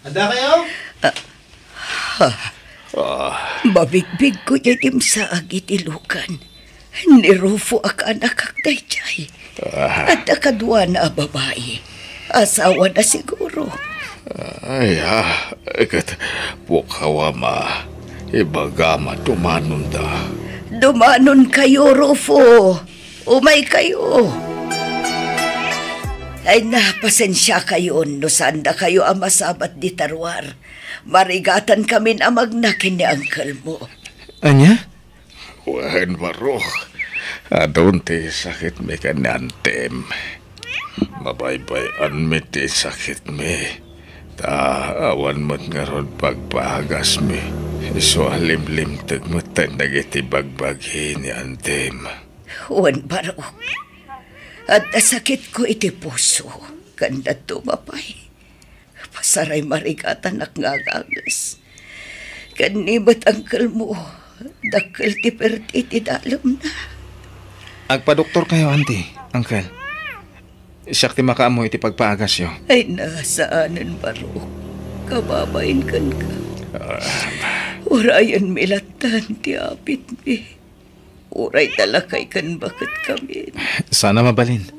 Handa kayo? Mabigbig ko yatim sa agitilukan. Ni Rufo ak anak kak dayjay. At akadwa na babae. Asawa na siguro. Ikat pukawama. Ibagama tumanon da. Dumanon kayo, Rufo. Umay kayo. Ay napasensya kayo no sanda kayo ang masabat di tarwar. Marigatan kami na magnakin ni Uncle mo. Anya? Wan barok. Adon ti sakit me kanantem. Mabaybayan me ti sakit me. Ta awan mo't ngaron pagpahagas me. So alimlim tagmutan nagiti bagbaghi ni antem. Wan barok. At sakit ko iti puso. Ganda tumapay. Pasaray marigatan ak ngagagas. Kanibat Uncle mo. Dakil ti perti ti dalom na. Agpa-doktor kayo, auntie, uncle. Siyak ti makaamo iti pagpaagas yo. Ay nasaanan barok. Kababain kan ka. Urayan milatan ti apit mi. Uray talakay kan bakit kami. Sana mabalin.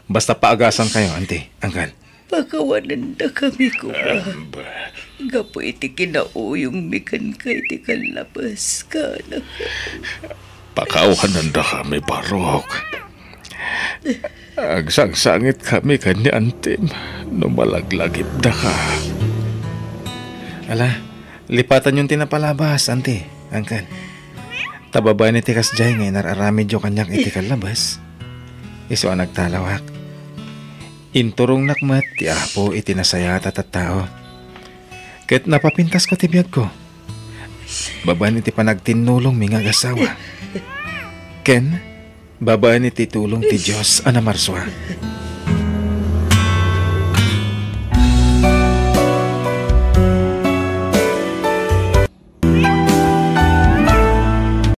Basta paagasan kayo, auntie, uncle. Pakawanan na kami ko ba? Gapo iti kinauyong mikan kay ti kalabas ka na ka. Pakawanan na kami, barok. Agsangsangit kami kanya antem. Numalaglagip na ka. Ala, lipatan yung tinapalabas, auntie, uncle. Tababa ni tikas jay ngay nararamid yung kanyak iti kalabas. Iso ang nagtalawak. Inturong nakmat ti apo iti nasaya at tao. Ket napapintas ko ti biyag ko. Babaan iti panagtinulong mingag asawa. Ken, babaan iti tulong ti Diyos ana marswa.